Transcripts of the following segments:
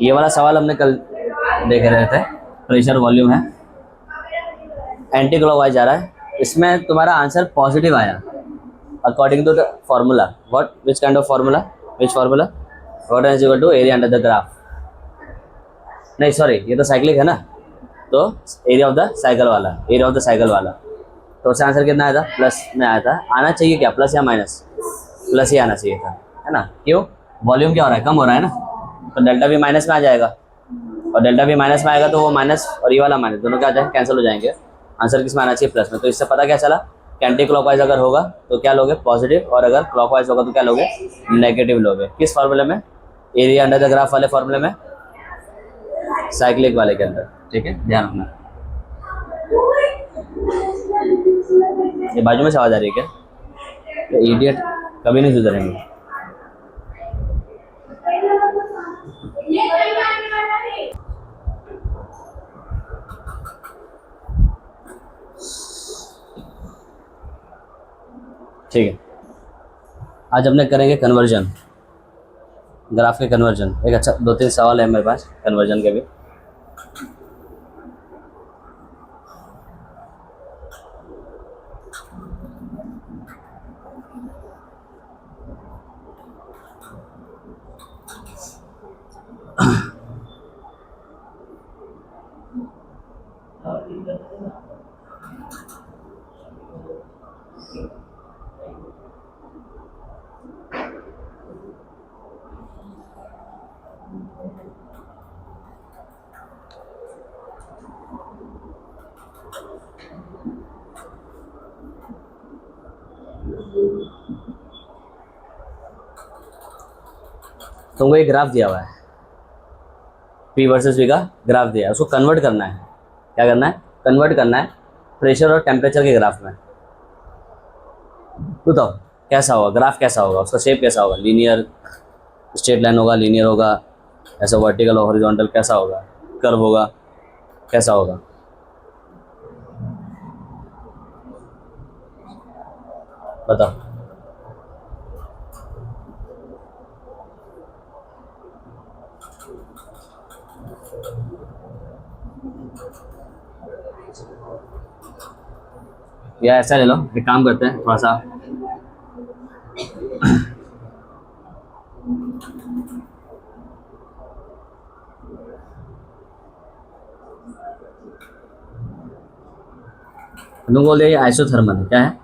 ये वाला सवाल हमने कल देख रहे थे, प्रेशर वॉल्यूम है, एंटी क्लॉकवाइज जा रहा है, इसमें तुम्हारा आंसर पॉजिटिव आया according to the formula. What which kind of formula, which formula, what is equal to area under the graph. नहीं सॉरी, ये तो साइक्लिक है ना, तो एरिया ऑफ द साइकिल वाला, एरिया ऑफ द साइकिल वाला, तो उससे आंसर कितना आया था, प्लस में आया था। आना चाहिए क्या, प्लस या माइनस, प्लस ही आना चाहिए था, है ना। क्यों, वॉल्यूम क्या हो रहा है, कम हो रहा है ना, तो डेल्टा भी माइनस में आ जाएगा, और डेल्टा भी माइनस में आएगा तो वो माइनस और ये वाला माइनस दोनों क्या आ जाएंगे, कैंसिल हो जाएंगे। आंसर किस में आना चाहिए, प्लस में। तो इससे पता क्या चला कि एंटी क्लॉकवाइज अगर होगा तो क्या लोगे, पॉजिटिव, और अगर क्लॉकवाइज होगा तो क्या लोगे, नेगेटिव लोगे। किस फार्मूले में, एरिया अंडर द ग्राफ वाले फार्मूले में, साइक्लिक वाले के अंदर, ठीक है, ध्यान रखना। ये बाजू में से आवाज आ रही है क्या, तो इडियट कभी नहीं सुधरेंगे। ठीक है, आज अपने करेंगे कन्वर्जन, ग्राफ के कन्वर्जन। एक अच्छा 2-3 सवाल है मेरे पास कन्वर्जन के भी। तुमको एक ग्राफ दिया हुआ है, पी वर्सेस वी का ग्राफ दिया है, उसको कन्वर्ट करना है। क्या करना है, कन्वर्ट करना है प्रेशर और टेम्परेचर के ग्राफ में। बताओ कैसा होगा ग्राफ, कैसा होगा, उसका शेप कैसा होगा, लीनियर स्ट्रेट लाइन होगा, लीनियर होगा, ऐसा वर्टिकल और हॉरिजॉन्टल, कैसा होगा, कर्व होगा, कैसा होगा, बताओ। या ऐसा ले लो, एक काम करते हैं थोड़ा सा, तुम बोल दिया आइसोथर्मल है, क्या है,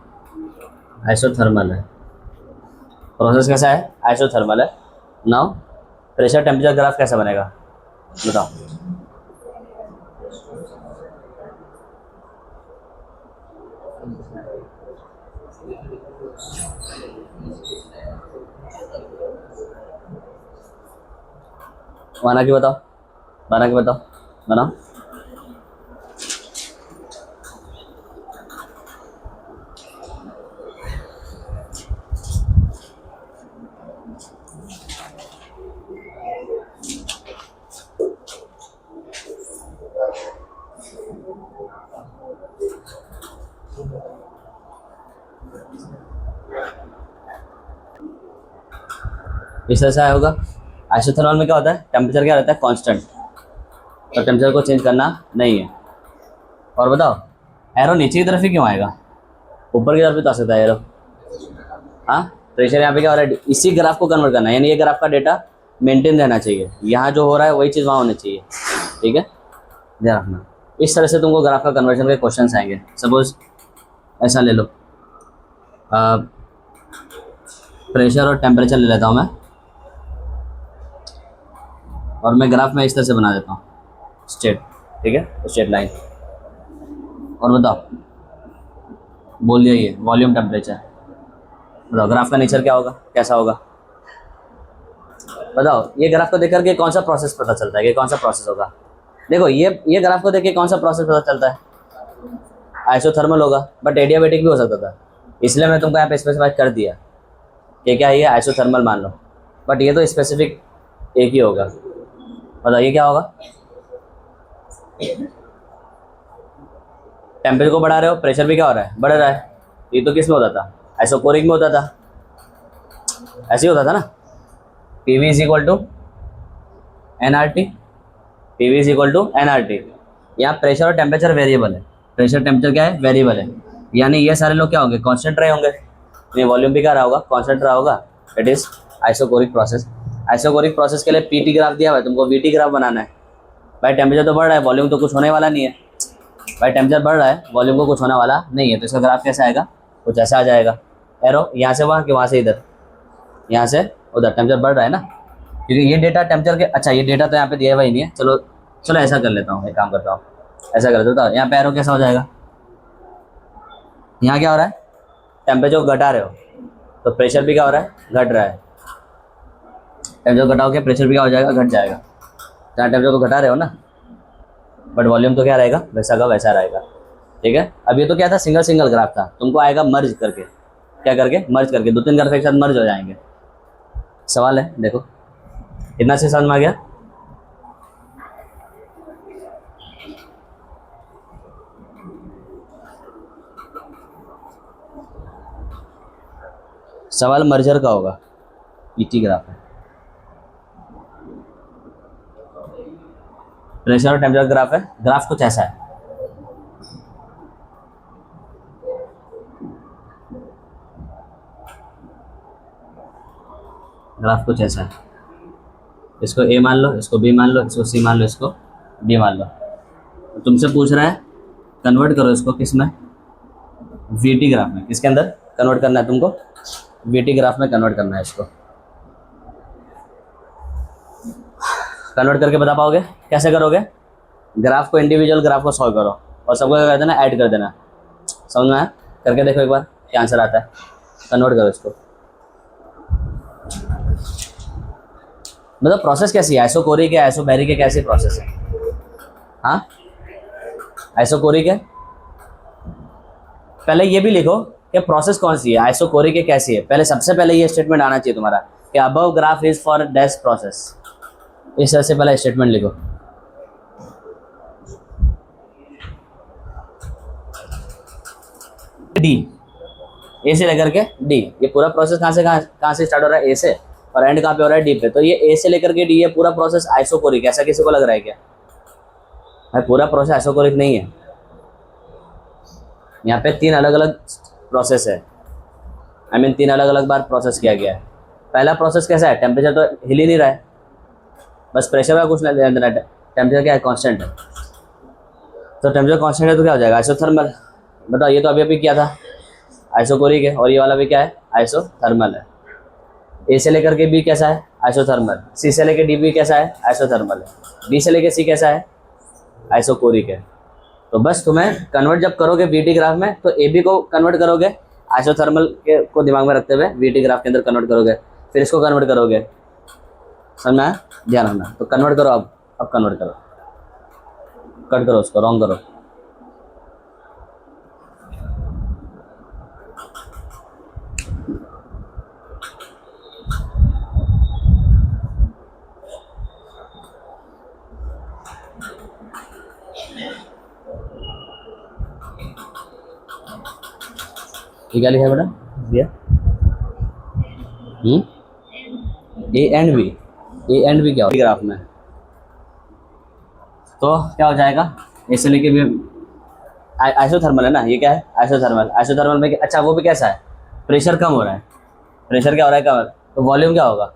आइसोथर्मल है। प्रोसेस कैसा है, आइसोथर्मल है। नाउ प्रेशर टेम्परेचर ग्राफ कैसा बनेगा, बताओ। बना के बताओ, बना के बताओ, बनाओ। इस तरह से आया होगा। आइसोथर्मल में क्या होता है, टेम्परेचर क्या रहता है, कांस्टेंट, तो टेम्परेचर को चेंज करना नहीं है। और बताओ एरो नीचे की तरफ ही क्यों आएगा, ऊपर की तरफ भी तो आ सकता है एरो। हाँ, प्रेशर यहाँ पे क्या हो रहा है, इसी ग्राफ को कन्वर्ट करना है, यानी ये ग्राफ का डेटा मेंटेन रहना चाहिए, यहाँ जो हो रहा है वही चीज़ वहाँ होनी चाहिए, ठीक है, ध्यान रखना। इस तरह से तुमको ग्राफ का कन्वर्जन के क्वेश्चन आएंगे। सपोज ऐसा ले लो, प्रेशर और टेम्परेचर ले लेता हूँ मैं, और मैं ग्राफ में इस तरह से बना देता हूँ, स्ट्रेट, ठीक है, स्ट्रेट लाइन। और बताओ, बोल दिया ये वॉल्यूम टेम्परेचर, बताओ ग्राफ का नेचर क्या होगा, कैसा होगा, बताओ। ये ग्राफ को देख करके कौन सा प्रोसेस पता चलता है कि कौन सा प्रोसेस होगा। देखो ये ग्राफ को देख के कौन सा प्रोसेस पता चलता है, आइसोथर्मल होगा, बट एडियाबेटिक भी हो सकता था, इसलिए मैं तुमको यहाँ पे स्पेसिफाई कर दिया कि क्या ये आइसोथर्मल मान लो, बट ये तो स्पेसिफिक एक ही होगा। बताइए क्या होगा, टेम्परेचर को बढ़ा रहे हो, प्रेशर भी क्या हो रहा है, बढ़ रहा है। ये तो किस में होता था, आइसोकोरिक में होता था, ऐसे ही होता था ना, P V is equal to NRT, PV is equal to NRT. यहाँ प्रेशर और टेम्परेचर वेरिएबल है, प्रेशर टेम्परेचर क्या है, वेरिएबल है, यानी ये सारे लोग क्या होंगे, कांस्टेंट रहे होंगे, ये वॉल्यूम भी क्या रहा होगा, कांस्टेंट रहा होगा। It is isochoric process. Isochoric process के लिए पीटी ग्राफ दिया हुआ है, तुमको वीटी ग्राफ बनाना है। भाई टेम्परेचर तो बढ़ रहा है, वॉल्यूम तो कुछ होने वाला नहीं है। भाई टेम्परेचर बढ़ रहा है, वॉल्यूम को कुछ होने वाला नहीं है, तो इसका ग्राफ कैसे आएगा, कुछ ऐसा आ जाएगा। एरो यहाँ से वहाँ कि वहाँ से इधर, यहाँ से उधर, टेम्परेचर बढ़ रहा है ना, क्योंकि ये डेटा टेम्परेचर के, अच्छा ये डेटा तो यहाँ पे दिया हुआ ही नहीं है। चलो चलो ऐसा कर लेता हूँ, एक काम करता हूँ, ऐसा कर लेता हूँ। यहाँ पे एरो कैसा हो जाएगा, यहाँ क्या हो रहा है, टेम्परेचर घटा रहे हो तो प्रेशर भी क्या हो रहा है, घट रहा है। टेम्परेचर घटाओगे प्रेशर भी क्या हो जाएगा, घट जाएगा। जहाँ टेम्परेचर को घटा रहे हो ना, बट वॉल्यूम तो क्या रहेगा, वैसा का वैसा रहेगा। ठीक है, अब ये तो क्या था, सिंगल सिंगल ग्राफ था, तुमको आएगा मर्ज करके, क्या करके, मर्ज करके, 2-3 ग्राफ एक साथ मर्ज हो जाएंगे। सवाल है, देखो इतना से समझ में आ गया। सवाल मर्जर का होगा, ईटी ग्राफ है, प्रेशर और टेम्परेचर ग्राफ है। ग्राफ कुछ ऐसा है, ग्राफ कुछ ऐसा है, इसको ए मान लो, इसको बी मान लो, इसको सी मान लो, इसको डी मान लो। तो तुमसे पूछ रहा है कन्वर्ट करो इसको किस में, वीटी ग्राफ में। किसके अंदर कन्वर्ट करना है तुमको, वीटी ग्राफ में कन्वर्ट करना है इसको। कन्वर्ट करके बता पाओगे, कैसे करोगे, ग्राफ को, इंडिविजुअल ग्राफ को सॉल्व करो और सबको क्या कर देना, ऐड कर देना। समझ में आया, करके देखो एक बार क्या आंसर आता है। कन्वर्ट करो इसको, मतलब प्रोसेस कैसी है, आइसोकोरिक है, आइसोबैरिक है, कैसी प्रोसेस है। हाँ आइसोकोरिक है, पहले ये भी लिखो कि प्रोसेस कौन सी है, आइसोकोरिक है कैसी है। पहले सबसे पहले ये स्टेटमेंट आना चाहिए तुम्हारा कि above graph is for dash process. इस तरह से पहले स्टेटमेंट लिखो। डी, ए से लेकर के डी, ये पूरा प्रोसेस कहाँ से स्टार्ट हो रहा है, ए से, और एंड कहाँ पे हो रहा है, डी पे। तो ये ए से लेकर के डी, ये पूरा प्रोसेस आइसोकोरिक, ऐसा किसी को लग रहा है क्या, भाई पूरा प्रोसेस आइसोकोरिक नहीं है। यहाँ पे 3 अलग अलग प्रोसेस है, आई मीन 3 अलग अलग बार प्रोसेस किया गया है। पहला प्रोसेस कैसा है, टेम्परेचर तो हिल ही नहीं रहा है, बस प्रेशर का कुछ नहीं लेना है, टेम्परेचर क्या है, कांस्टेंट है। तो टेम्परेचर कांस्टेंट है तो क्या हो जाएगा, आइसोथर्मल। बताओ ये तो अभी अभी किया था, आइसोकोरिक है, और ये वाला भी क्या है, आइसोथर्मल है। ए से लेकर के बी कैसा है, आइसोथर्मल। सी से लेकर डी भी कैसा है, आइसोथर्मल है। डी से लेकर सी कैसा है, आइसोकोरिक है। तो बस तुम्हें कन्वर्ट जब करोगे वीटी ग्राफ में, तो ए बी को कन्वर्ट करोगे आइसोथर्मल के को दिमाग में रखते हुए, वीटी ग्राफ के अंदर कन्वर्ट करोगे, फिर इसको कन्वर्ट करोगे। समझ में आया, ध्यान रखना। तो कन्वर्ट करो, अब कन्वर्ट करो, कट करो उसको, रॉन्ग करो। ये क्या लिखा है बेटा, दिया ए एंड बी क्या हो ग्राफ में, तो क्या हो जाएगा, ए से लेके भी आइसोथर्मल है ना, ये क्या है, आइसोथर्मल। आइसोथर्मल में अच्छा वो भी कैसा है, प्रेशर कम हो रहा है, प्रेशर क्या हो रहा है कम, तो वॉल्यूम क्या होगा,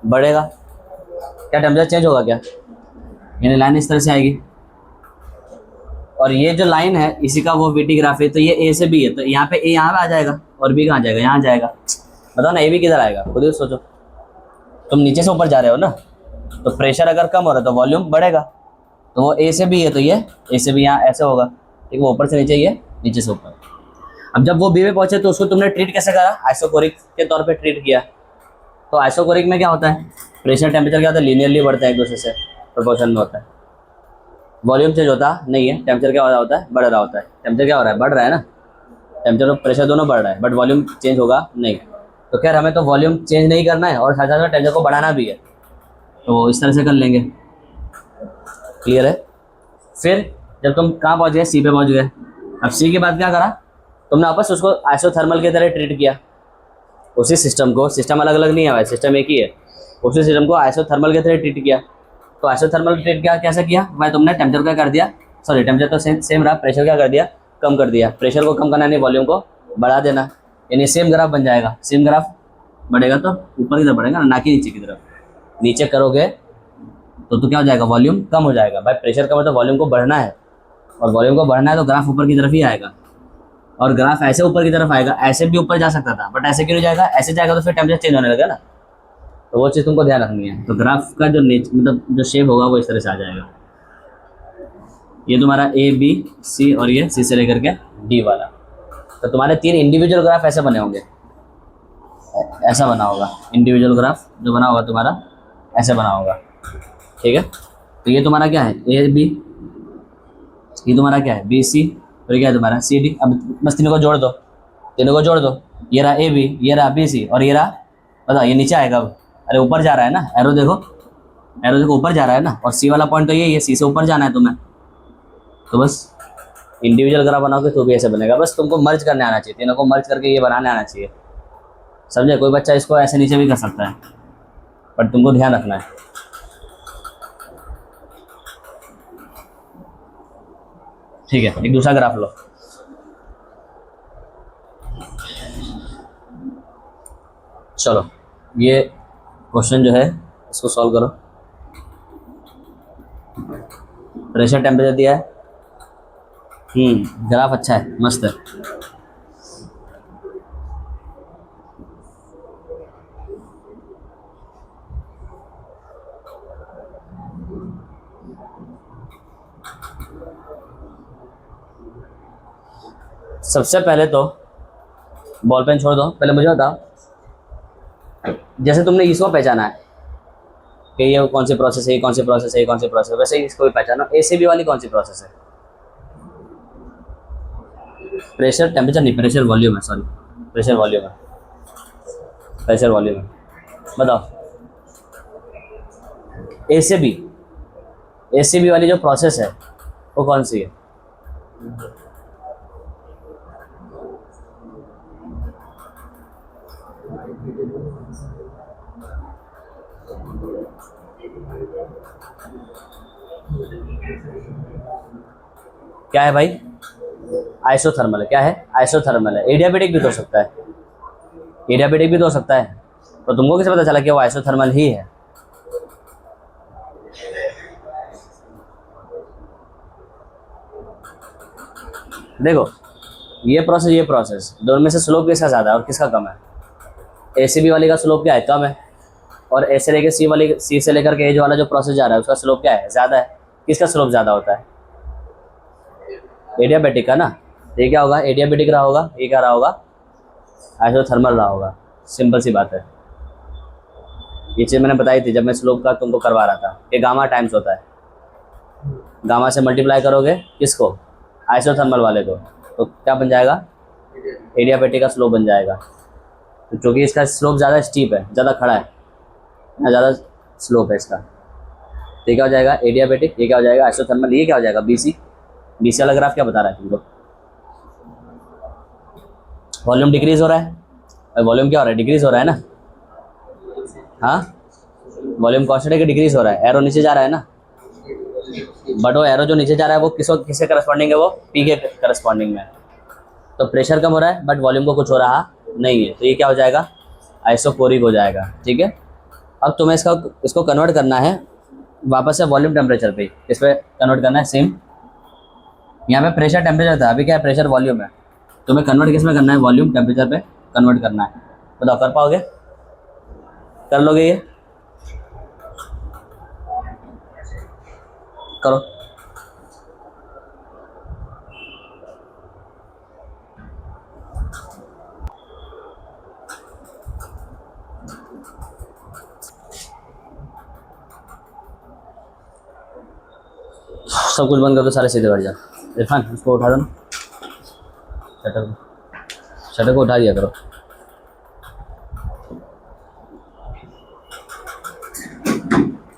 बढ़ेगा। क्या टेम्परेचर चेंज होगा क्या, यानी लाइन इस तरह से आएगी, और ये जो लाइन है इसी का वो वीटी ग्राफ है। तो ये ए से बी है, तो यहाँ पे ए यहाँ पे आ जाएगा, और बी कहाँ जाएगा, यहाँ जाएगा। बताओ ना ए बी किधर आएगा, खुद ही सोचो। तुम नीचे से ऊपर जा रहे हो ना, तो प्रेशर अगर कम हो रहा है तो वॉल्यूम बढ़ेगा। तो वो ए से बी है, तो ये ए से बी यहाँ ऐसे होगा, ठीक है, वो ऊपर से नीचे, ये नीचे से ऊपर। अब जब वो बी में पहुंचे तो उसको तुमने ट्रीट कैसे करा, आइसोकोरिक के तौर पर ट्रीट किया। तो आइसोकोरिक में क्या होता है, प्रेशर टेम्परेचर क्या होता है, लीनियरली बढ़ता है, एक दूसरे से प्रोपोर्शन में होता है। वॉल्यूम चेंज होता नहीं है, टेम्परेचर क्या हो रहा होता है, बढ़ रहा होता है। टेम्परेचर क्या हो रहा है, बढ़ रहा है ना, टेम्परेचर और प्रेशर दोनों बढ़ रहा है, बट वॉल्यूम चेंज होगा नहीं। तो खैर हमें तो वॉल्यूम चेंज नहीं करना है, और साथ साथ में टेम्परेचर को बढ़ाना भी है, तो इस तरह से कर लेंगे। क्लियर है। फिर जब तुम कहाँ पहुँच गए, सी पे पहुँच गए। अब सी के बाद क्या करा तुमने, वापस उसको आइसोथर्मल की तरह ट्रीट किया। उसी सिस्टम को, सिस्टम अलग अलग नहीं है भाई, सिस्टम एक ही है, उसी सिस्टम को आइसोथर्मल की तरह ट्रीट किया। तो आइसोथर्मल ट्रीट क्या कैसे किया भाई तुमने, टेम्परेचर क्या कर दिया, सॉरी टेम्परेचर तो सेम रहा, प्रेशर क्या कर दिया, कम कर दिया। प्रेशर को कम करना नहीं, वॉल्यूम को बढ़ा देना, यानी सेम ग्राफ बन जाएगा। सेम ग्राफ बढ़ेगा तो ऊपर की तरफ बढ़ेगा ना कि नीचे की तरफ। नीचे करोगे तो क्या हो जाएगा, वॉल्यूम कम हो जाएगा। भाई प्रेशर कम है तो वॉल्यूम को बढ़ना है, और वॉल्यूम को बढ़ना है तो ग्राफ ऊपर की तरफ ही आएगा। और ग्राफ ऐसे ऊपर की तरफ आएगा, ऐसे भी ऊपर जा सकता था बट ऐसे क्यों नहीं जाएगा, ऐसे जाएगा तो फिर टेम्परेचर चेंज होने लगेगा ना। तो वो चीज़ तुमको ध्यान रखनी है। तो ग्राफ का जो मतलब जो शेप होगा वो इस तरह से आ जाएगा। ये तुम्हारा ए बी सी और ये सी से लेकर के डी वाला। तो तुम्हारे 3 इंडिविजुअल ग्राफ ऐसे बने होंगे, ऐसा बना होगा। इंडिविजुअल ग्राफ जो बना होगा तुम्हारा ऐसे बना होगा, ठीक है। तो ये तुम्हारा क्या है, ए बी, ये तुम्हारा क्या है बी सी, और क्या है तुम्हारा सी डी। अब बस तीनों को जोड़ दो, तीनों को जोड़ दो। ये रहा ए बी, ये रहा बी सी, और ये रहा, बताओ ये नीचे आएगा अब। अरे ऊपर जा रहा है ना, एरो देखो, एरो देखो ऊपर जा रहा है ना। और सी वाला पॉइंट तो ये सी से ऊपर जाना है तुम्हें। तो बस इंडिविजुअल ग्राफ बनाओगे तो भी ऐसे बनेगा। बस तुमको मर्ज करने आना चाहिए, तीनों को मर्ज करके ये बनाने आना चाहिए, समझे। कोई बच्चा इसको ऐसे नीचे भी कर सकता है, बट तुमको ध्यान रखना है। ठीक है, एक दूसरा ग्राफ लो। चलो ये क्वेश्चन जो है इसको सॉल्व करो। प्रेशर टेम्परेचर दिया है, ग्राफ अच्छा है, मस्त है। सबसे पहले तो बॉल पेन छोड़ दो, पहले मुझे बताओ, जैसे तुमने इसको पहचाना है कि ये कौन सी प्रोसेस है, ये कौन सी प्रोसेस है, ये कौन सी प्रोसेस है, वैसे ही इसको भी पहचानो। एसीबी वाली कौन सी प्रोसेस है, प्रेशर टेम्परेचर नहीं, प्रेशर वॉल्यूम है, सॉरी प्रेशर वॉल्यूम है, प्रेशर वॉल्यूम है। बताओ एसीबी, एसीबी वाली जो प्रोसेस है वो कौन सी है? क्या है भाई? आइसोथर्मल है। क्या है? आइसोथर्मल है। एडियाबेटिक भी तो हो सकता है, एडियाबेटिक भी तो हो सकता है। तो तुमको कैसे पता चला कि वो आइसोथर्मल ही है? देखो ये प्रोसेस दोनों में से स्लोप किसका ज़्यादा है और किसका कम है? एसीबी वाली का स्लोप क्या है? कम है। और ए से लेकर सी से लेकर के एज वाला जो प्रोसेस जा रहा है उसका स्लोप क्या है? ज़्यादा है। किसका स्लोप ज़्यादा होता है? एडियाबेटिक का ना। ये क्या होगा? एडियाबेटिक रहा होगा। ये क्या रहा होगा? आइसोथर्मल रहा होगा। सिंपल सी बात है। ये चीज़ मैंने बताई थी जब मैं स्लोप का तुमको करवा रहा था कि गामा टाइम्स होता है। गामा से मल्टीप्लाई करोगे किसको? आइसोथर्मल वाले को, तो क्या बन जाएगा? एडियाबेटिक का स्लोप बन जाएगा। तो चूँकि इसका स्लोप ज़्यादा स्टीप है, ज़्यादा खड़ा है ना, ज़्यादा स्लोप है इसका, तो ये क्या हो जाएगा? एडियाबेटिक। ये क्या हो जाएगा? आइसोथर्मल। ये क्या हो जाएगा? बीसी। बीसी वाला ग्राफ क्या बता रहा है तुमको? वॉल्यूम डिक्रीज हो रहा है। वॉल्यूम क्या हो रहा है? डिक्रीज हो रहा है ना। हाँ, वॉल्यूम कांस्टेंट है कि डिक्रीज हो रहा है? एरो नीचे जा रहा है ना, बट वो एरो जो नीचे जा रहा है वो किसके करस्पॉन्डिंग है? वो पी के करस्पॉन्डिंग में। तो प्रेशर कम हो रहा है बट वॉल्यूम को कुछ हो रहा नहीं है, तो ये क्या हो जाएगा? आइसोकोरिक हो जाएगा। ठीक है, अब तुम्हें इसको कन्वर्ट करना है वापस से वॉल्यूम टेम्परेचर पे। इस पर कन्वर्ट करना है सेम। यहाँ पे प्रेशर टेम्परेचर था, अभी क्या है? प्रेशर वॉल्यूम है। तुम्हें कन्वर्ट किस में करना है? वॉल्यूम टेम्परेचर पे कन्वर्ट करना है। बताओ कर पाओगे? कर लोगे? ये करो। सब कुछ बंद कर दो, सारे सीधे बैठ जाओ। इरफान उसको उठा दो ना, शटर को उठा दिया करो।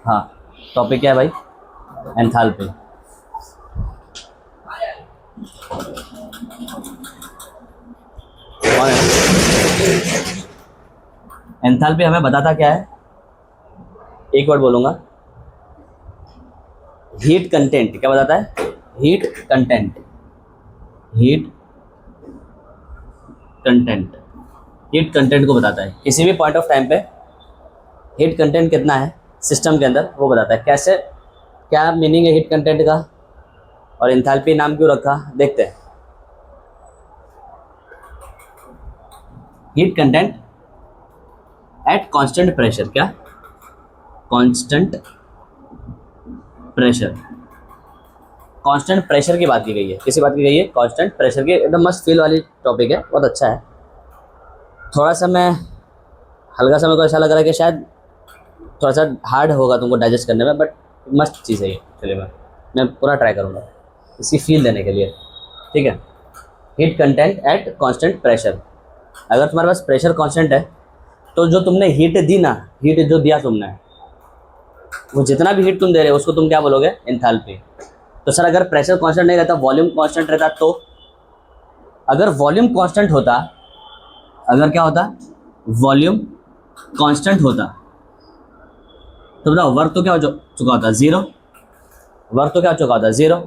हाँ, टॉपिक क्या है भाई? एंथैल्पी। कौन है? एंथैल्पी हमें बताता क्या है? एक वर्ड बोलूँगा, हीट कंटेंट क्या बताता है? Heat content, heat content, heat content को बताता है। किसी भी पॉइंट ऑफ टाइम पे हीट कंटेंट कितना है सिस्टम के अंदर वो बताता है। कैसे, क्या मीनिंग है हीट कंटेंट का और एंथैल्पी नाम क्यों रखा, देखते हैं। Heat content at constant pressure, क्या कांस्टेंट प्रेशर, कांस्टेंट प्रेशर की बात की गई है। किसी बात की गई है? कांस्टेंट प्रेशर की। एकदम मस्त फील वाली टॉपिक है, बहुत अच्छा है। थोड़ा सा मैं हल्का सा मेरे को ऐसा लग रहा है कि शायद थोड़ा सा हार्ड होगा तुमको डाइजेस्ट करने में, बट मस्त चीज़ है ये। चलिए मैं पूरा ट्राई करूँगा इसकी फील देने के लिए, ठीक है। Heat content at constant pressure. अगर तुम्हारे पास प्रेशर कांस्टेंट है तो जो तुमने हीट दी ना, हीट जो दिया तुमने, वो जितना भी हीट तुम दे रहे हो उसको तुम क्या बोलोगे? एंथैल्पी। तो सर अगर प्रेशर कांस्टेंट नहीं रहता, वॉल्यूम कांस्टेंट रहता, तो अगर वॉल्यूम कांस्टेंट होता, अगर क्या होता? वॉल्यूम कांस्टेंट होता तो बताओ वर्क तो क्या हो चुका होता? ज़ीरो। वर्क तो क्या हो चुका होता? ज़ीरो।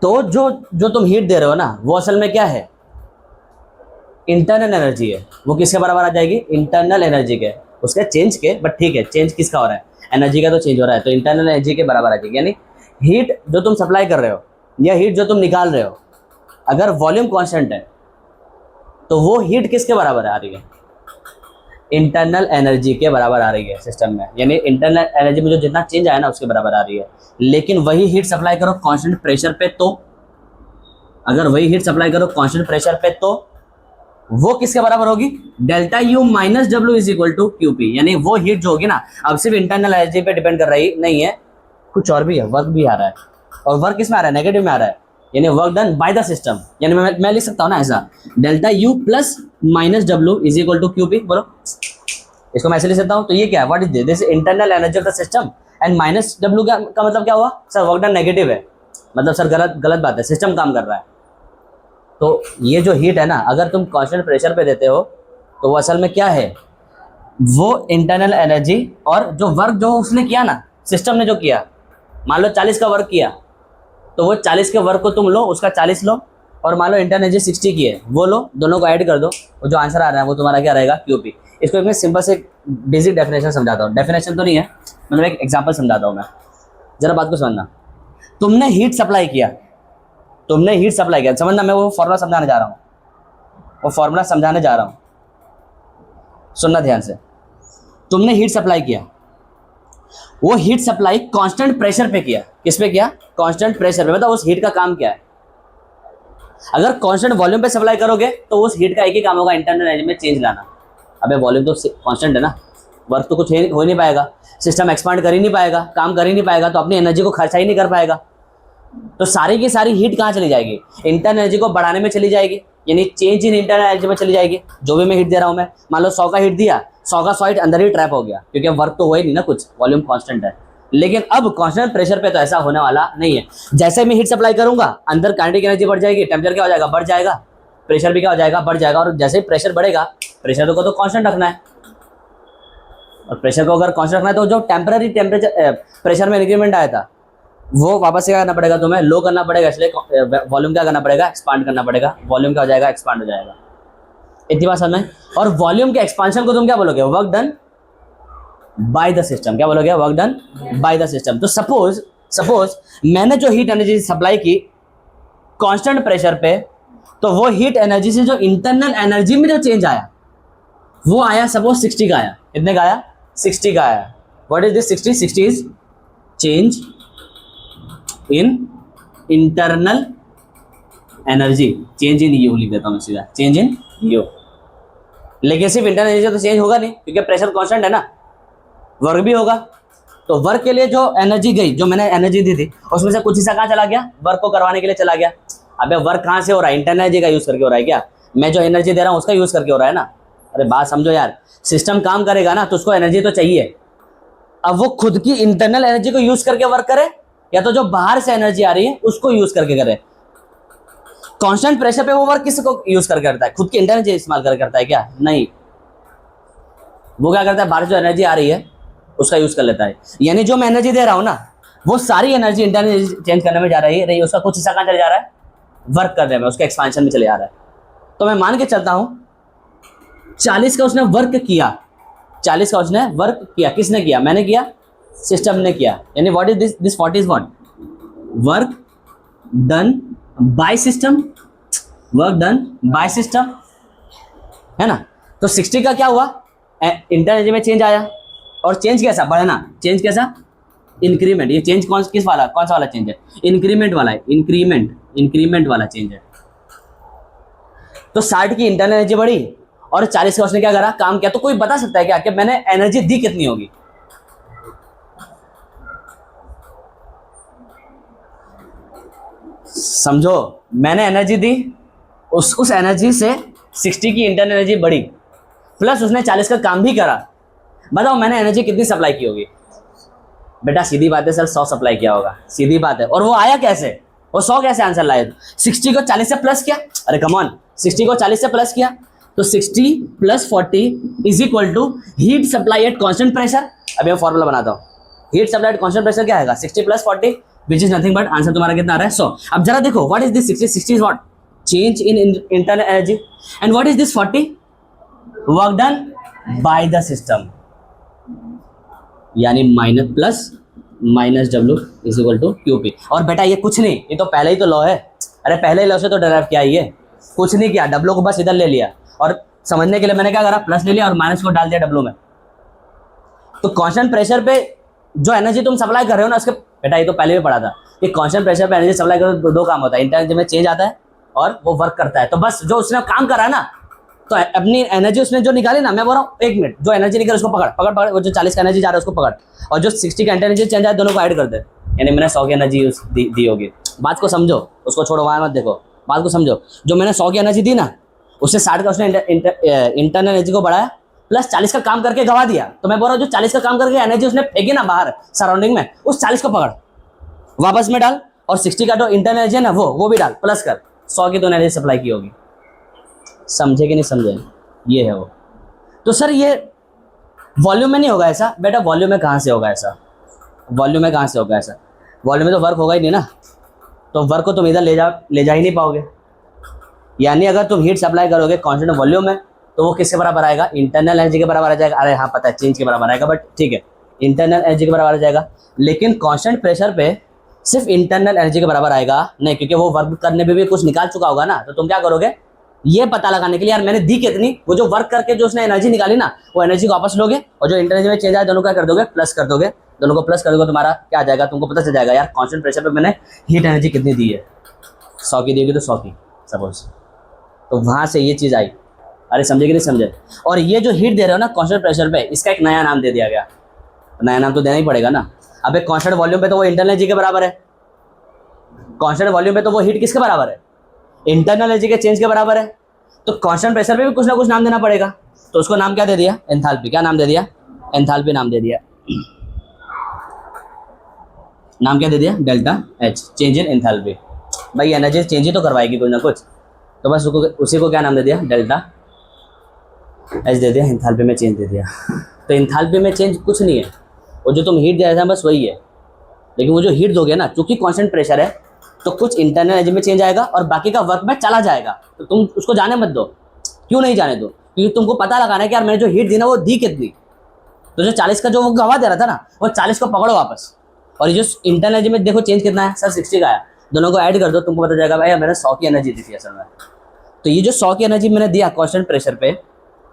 तो जो तुम हीट दे रहे हो ना, वो असल में क्या है? इंटरनल एनर्जी है। वो किसके बराबर आ जाएगी? इंटरनल एनर्जी के, उसके चेंज के, बट ठीक है, चेंज किसका हो रहा है? एनर्जी का तो चेंज हो रहा है, तो इंटरनल एनर्जी के बराबर आ जाएगी। यानी हीट जो तुम सप्लाई कर रहे हो या हीट जो तुम निकाल रहे हो, अगर वॉल्यूम कांस्टेंट है तो वो हीट किसके बराबर आ रही है? इंटरनल एनर्जी के बराबर आ रही है सिस्टम में। यानी इंटरनल एनर्जी में जो जितना चेंज आया ना उसके बराबर आ रही है। लेकिन वही हीट सप्लाई करो कांस्टेंट प्रेशर पे, तो अगर वही हीट सप्लाई करो कांस्टेंट प्रेशर पे तो वो किसके बराबर होगी? Delta U minus W is equal to Q P. यानी वो हीट जो होगी ना, अब सिर्फ इंटरनल एनर्जी पे डिपेंड कर रही नहीं है, कुछ और भी है, वर्क भी आ रहा है। और वर्क किस में आ रहा है? नेगेटिव में आ रहा है, यानी work done by the system. यानी मैं लिख सकता हूँ ना ऐसा, delta U plus minus W is equal to Q P. बोलो, इसको मैं ऐसे लिख सकता हूँ। तो ये क्या है? What is this? Internal energy of the system and minus W का मतलब क्या हुआ? सर वर्क डन नेगेटिव है, मतलब सर गलत बात है, सिस्टम काम कर रहा है। तो ये जो हीट है ना, अगर तुम कांस्टेंट प्रेशर पे देते हो तो वो असल में क्या है? वो इंटरनल एनर्जी और जो वर्क जो उसने किया ना, सिस्टम ने जो किया, मान लो 40 का वर्क किया, तो वो 40 के वर्क को तुम लो, उसका 40 लो, और मान लो इंटरनल एनर्जी 60 की है, वो लो, दोनों को ऐड कर दो, वो जो आंसर आ रहा है वो तुम्हारा क्या रहेगा? क्यूपी। इसको एक मैं सिंपल से बेसिक डेफिनेशन समझाता हूँ। डेफिनेशन तो नहीं है, मतलब एक एग्जाम्पल समझाता हूँ मैं, जरा बात को समझना। तुमने हीट सप्लाई किया, तुमने हीट सप्लाई किया, समझना, मैं वो फॉर्मूला समझाने जा रहा हूँ, वो फॉर्मूला समझाने जा रहा हूँ, सुनना ध्यान से। तुमने हीट सप्लाई किया, वो हीट सप्लाई कांस्टेंट प्रेशर पे किया। किस पे किया? कांस्टेंट प्रेशर पे। बताओ उस हीट का काम क्या है? अगर कांस्टेंट वॉल्यूम पे सप्लाई करोगे तो उस हीट का एक ही काम होगा, इंटरनल एनर्जी में चेंज लाना। अबे वॉल्यूम तो कांस्टेंट है ना, वर्क तो कुछ हो ही नहीं पाएगा, सिस्टम एक्सपांड कर ही नहीं पाएगा, काम कर ही नहीं पाएगा, तो अपनी एनर्जी को खर्चा ही नहीं कर पाएगा। तो सारी की सारी हीट कहाँ चली जाएगी? इंटरनल एनर्जी को बढ़ाने में चली जाएगी, यानी चेंज इन इंटरनल एनर्जी में चली जाएगी। जो भी मैं हीट दे रहा हूँ, मैं मान लो 100 का हीट दिया, 100 का 100 हीट अंदर ही ट्रैप हो गया, क्योंकि वर्क तो हुआ ही नहीं ना कुछ, वॉल्यूम कांस्टेंट है। लेकिन अब कांस्टेंट प्रेशर पे तो ऐसा होने वाला नहीं है। जैसे मैं हीट सप्लाई करूंगा, अंदर काइनेटिक एनर्जी बढ़ जाएगी, टेम्परेचर क्या हो जाएगा? बढ़ जाएगा, प्रेशर भी क्या हो जाएगा? बढ़ जाएगा। और जैसे ही प्रेशर बढ़ेगा, प्रेशर को तो कांस्टेंट रखना है, और प्रेशर को अगर कांस्टेंट रखना है तो जो टेम्पररी टेम्परेचर प्रेशर में इंक्रीमेंट आया था वो वापस से क्या करना पड़ेगा? तुम्हें लो करना पड़ेगा, इसलिए वॉल्यूम क्या करना पड़ेगा? एक्सपांड करना पड़ेगा। वॉल्यूम क्या हो जाएगा? एक्सपांड हो जाएगा। इतनी बात समझ में? और वॉल्यूम के एक्सपांशन को तुम क्या बोलोगे? Work done by the system. क्या बोलोगे? Work done by the system. तो सपोज मैंने जो हीट एनर्जी सप्लाई की कांस्टेंट प्रेशर पे, तो वो हीट एनर्जी से जो इंटरनल एनर्जी में जो चेंज आया वो आया, सपोज 60 का आया। कितने का आया? 60 का आया। What is this 60? 60 is change in internal energy, change in you लिख देता हूँ सीधा, चेंज इन यू। लेकिन सिर्फ इंटरनल एनर्जी तो चेंज होगा नहीं, क्योंकि प्रेशर कांस्टेंट है ना, वर्क भी होगा। तो वर्क के लिए जो एनर्जी गई, जो मैंने एनर्जी दी थी, उसमें से कुछ हिस्सा कहाँ चला गया? वर्क को करवाने के लिए चला गया। अबे वर्क कहाँ से हो रहा है? इंटरनल एनर्जी का यूज करके हो रहा है क्या? मैं जो एनर्जी दे रहा हूँ उसका यूज करके हो रहा है ना। अरे बात समझो यार, सिस्टम काम करेगा ना तो उसको एनर्जी तो चाहिए। अब वो खुद की इंटरनल एनर्जी को यूज करके वर्क करे, या तो जो बाहर से एनर्जी आ रही है उसको यूज करके करे। कांस्टेंट प्रेशर पे वो वर्क किसको यूज करके करता है? खुद की इंटरनल एनर्जी इस्तेमाल करके करता है क्या? नहीं, वो क्या करता है? बाहर जो एनर्जी आ रही है उसका यूज कर लेता है। यानी जो मैं एनर्जी दे रहा हूं ना, वो सारी एनर्जी इंटरनल एनर्जी चेंज करने में जा रही उसका कुछ हिस्सा कहाँ चले जा रहा है, वर्क करने में, उसके एक्सपेंशन में चले जा रहा है। तो मैं मान के चलता हूं 40 का उसने वर्क किया, 40 का उसने वर्क किया, किसने किया, मैंने किया, सिस्टम ने किया, यानी what is this 40 is what, work done by system, work done by system, है ना। तो 60 का क्या हुआ, इंटरनल एनर्जी में चेंज आया, और चेंज कैसा, बढ़ना, चेंज कैसा, इंक्रीमेंट। ये चेंज कौन सा वाला चेंज है, इंक्रीमेंट वाला है, इंक्रीमेंट वाला चेंज है। तो 60 की इंटरनल एनर्जी बढ़ी और 40 का उसने क्या करा, काम किया। तो कोई बता सकता है क्या कि मैंने एनर्जी दी कितनी होगी, समझो, मैंने एनर्जी दी, उस एनर्जी से 60 की इंटरनल एनर्जी बढ़ी, प्लस उसने 40 का काम भी करा, बताओ मैंने एनर्जी कितनी सप्लाई की होगी। बेटा सीधी बात है सर, 100 सप्लाई किया होगा, सीधी बात है। और वो आया कैसे, वो 100 कैसे आंसर लाए, 60 को 40 से प्लस किया, अरे कम ऑन, 60 को 40 से प्लस किया, तो 60 plus 40 is equal to heat supply at constant pressure. अभी मैं फॉर्मूला बनाता हूँ, heat supply at constant pressure क्या आएगा, 60 plus 40 which is nothing but, answer तुम्हारा कितना आ रहा है, 100। अब जरा देखो what is this 60 is what, change in internal energy, and what is this 40, work done by the system, यानी minus plus minus W is equal to QP. और बेटा ये कुछ नहीं, ये तो पहले ही तो लॉ है, अरे पहले ही लॉ से तो डराइव किया, ये कुछ नहीं किया, डब्ल्यू को बस इधर ले लिया, और समझने के लिए मैंने क्या करा, प्लस ले लिया और माइनस को डाल दिया डब्ल्यू में। तो कांस्टेंट प्रेशर पे जो एनर्जी तुम सप्लाई कर रहे हो ना, उसके, बेटा ये तो पहले भी पढ़ा था कि कांस्टेंट प्रेशर पे एनर्जी सप्लाई करो तो दो काम होता है, इंटरनल एनर्जी में चेंज आता है और वो वर्क करता है। तो बस जो उसने काम करा है ना, तो अपनी एनर्जी उसने जो निकाली ना, मैं बोल रहा हूँ 1 मिनट, जो एनर्जी निकाली उसको पकड़, वो जो 40 का एनर्जी जा रहा है उसको पकड़, और जो 60 का एनर्जी चेंज आया दोनों को ऐड कर दे, यानी मैंने 100 की एनर्जी दी होगी। बात को समझो, उसको छोड़ो, वहां मत देखो, बात को समझो। जो मैंने 100 की एनर्जी दी ना, उससे 60 का उसने इंटरनल एनर्जी को बढ़ाया, प्लस 40 का काम करके गवा दिया। तो मैं बोल रहा हूँ जो 40 का काम करके एनर्जी उसने फेंकी ना बाहर सराउंडिंग में, उस 40 को पकड़ वापस में डाल, और 60 का जो इंटरनल एनर्जी है ना वो भी डाल, प्लस कर, 100 की तो एनर्जी सप्लाई की होगी। समझे कि नहीं समझे, ये है वो। तो सर ये वॉल्यूम में नहीं होगा ऐसा, बेटा वॉल्यूम में कहाँ से होगा ऐसा, वॉल्यूम में कहाँ से होगा ऐसा, वॉल्यूम में तो वर्क होगा ही नहीं ना, तो वर्क को तुम इधर ले जा ही नहीं पाओगे। यानी अगर तुम हीट सप्लाई करोगे कांस्टेंट वॉल्यूम में, तो वो किसके बराबर आएगा, इंटरनल एनर्जी के बराबर आ जाएगा। अरे हाँ पता है, चेंज के बराबर आएगा, बट ठीक है, इंटरनल एनर्जी के बराबर आ जाएगा। लेकिन कांस्टेंट प्रेशर पे सिर्फ इंटरनल एनर्जी के बराबर आएगा नहीं, क्योंकि वो वर्क करने पे भी कुछ निकाल चुका होगा ना। तो तुम क्या करोगे, ये पता लगाने के लिए यार मैंने दी कितनी, वो जो वर्क करके जो उसने एनर्जी निकाली ना, वो एनर्जी को वापस लोगे, और जो इंटरनल में चेंज आया दोनों क्या कर दोगे, प्लस कर दोगे, दोनों को प्लस कर दोगे, तुम्हारा क्या आ जाएगा, तुमको पता चल जाएगा यार कांस्टेंट प्रेशर पे मैंने हीट एनर्जी कितनी दी है, 100 की दी होगी तो 100 की सपोज। तो वहां से ये चीज आई, अरे समझे कि नहीं समझे। और ये जो हीट दे रहे हो ना कांस्टेंट प्रेशर पे, इसका एक नया नाम दे दिया गया, नया नाम तो देना ही पड़ेगा ना। अब एक कांस्टेंट वॉल्यूम पे तो वो इंटरनल एनर्जी के बराबर है, कांस्टेंट वॉल्यूम पे तो वो हीट किसके बराबर है, इंटरनल एनर्जी के चेंज के बराबर है। तो कांस्टेंट प्रेशर पे भी कुछ ना कुछ नाम देना पड़ेगा, तो उसको नाम क्या दे दिया, एंथैल्पी। क्या नाम दे दिया, एंथैल्पी नाम दे दिया। नाम क्या दे दिया, delta H, change in enthalpy. भाई एनर्जी चेंज ही तो करवाएगी कुछ ना कुछ, तो बस उसी को क्या नाम दे दिया, डेल्टा एच दे दिया, एंथैल्पी में चेंज दे दिया। तो एंथैल्पी में चेंज कुछ नहीं है, वो जो तुम हीट दे रहे थे बस वही है। लेकिन वो जो हीट दोगे ना, चूंकि कांस्टेंट प्रेशर है, तो कुछ इंटरनल एनर्जी में चेंज आएगा और बाकी का वर्क में चला जाएगा। तो तुम उसको जाने मत दो। क्यों नहीं जाने दो, क्योंकि तुमको पता लगाना है कि यार मैंने जो हीट दी ना वो दी कितनी। तो जो 40 का जो वो गवा दे रहा था ना, वो 40 को पकड़ो वापस, और ये जो इंटरनल एनर्जी में देखो चेंज कितना है, सर 60 का आया, दोनों को ऐड कर दो, तुमको पता जाएगा भाई मैंने 100 की एनर्जी दी थी असल में। तो ये जो 100 की एनर्जी मैंने दिया कांस्टेंट प्रेशर पे,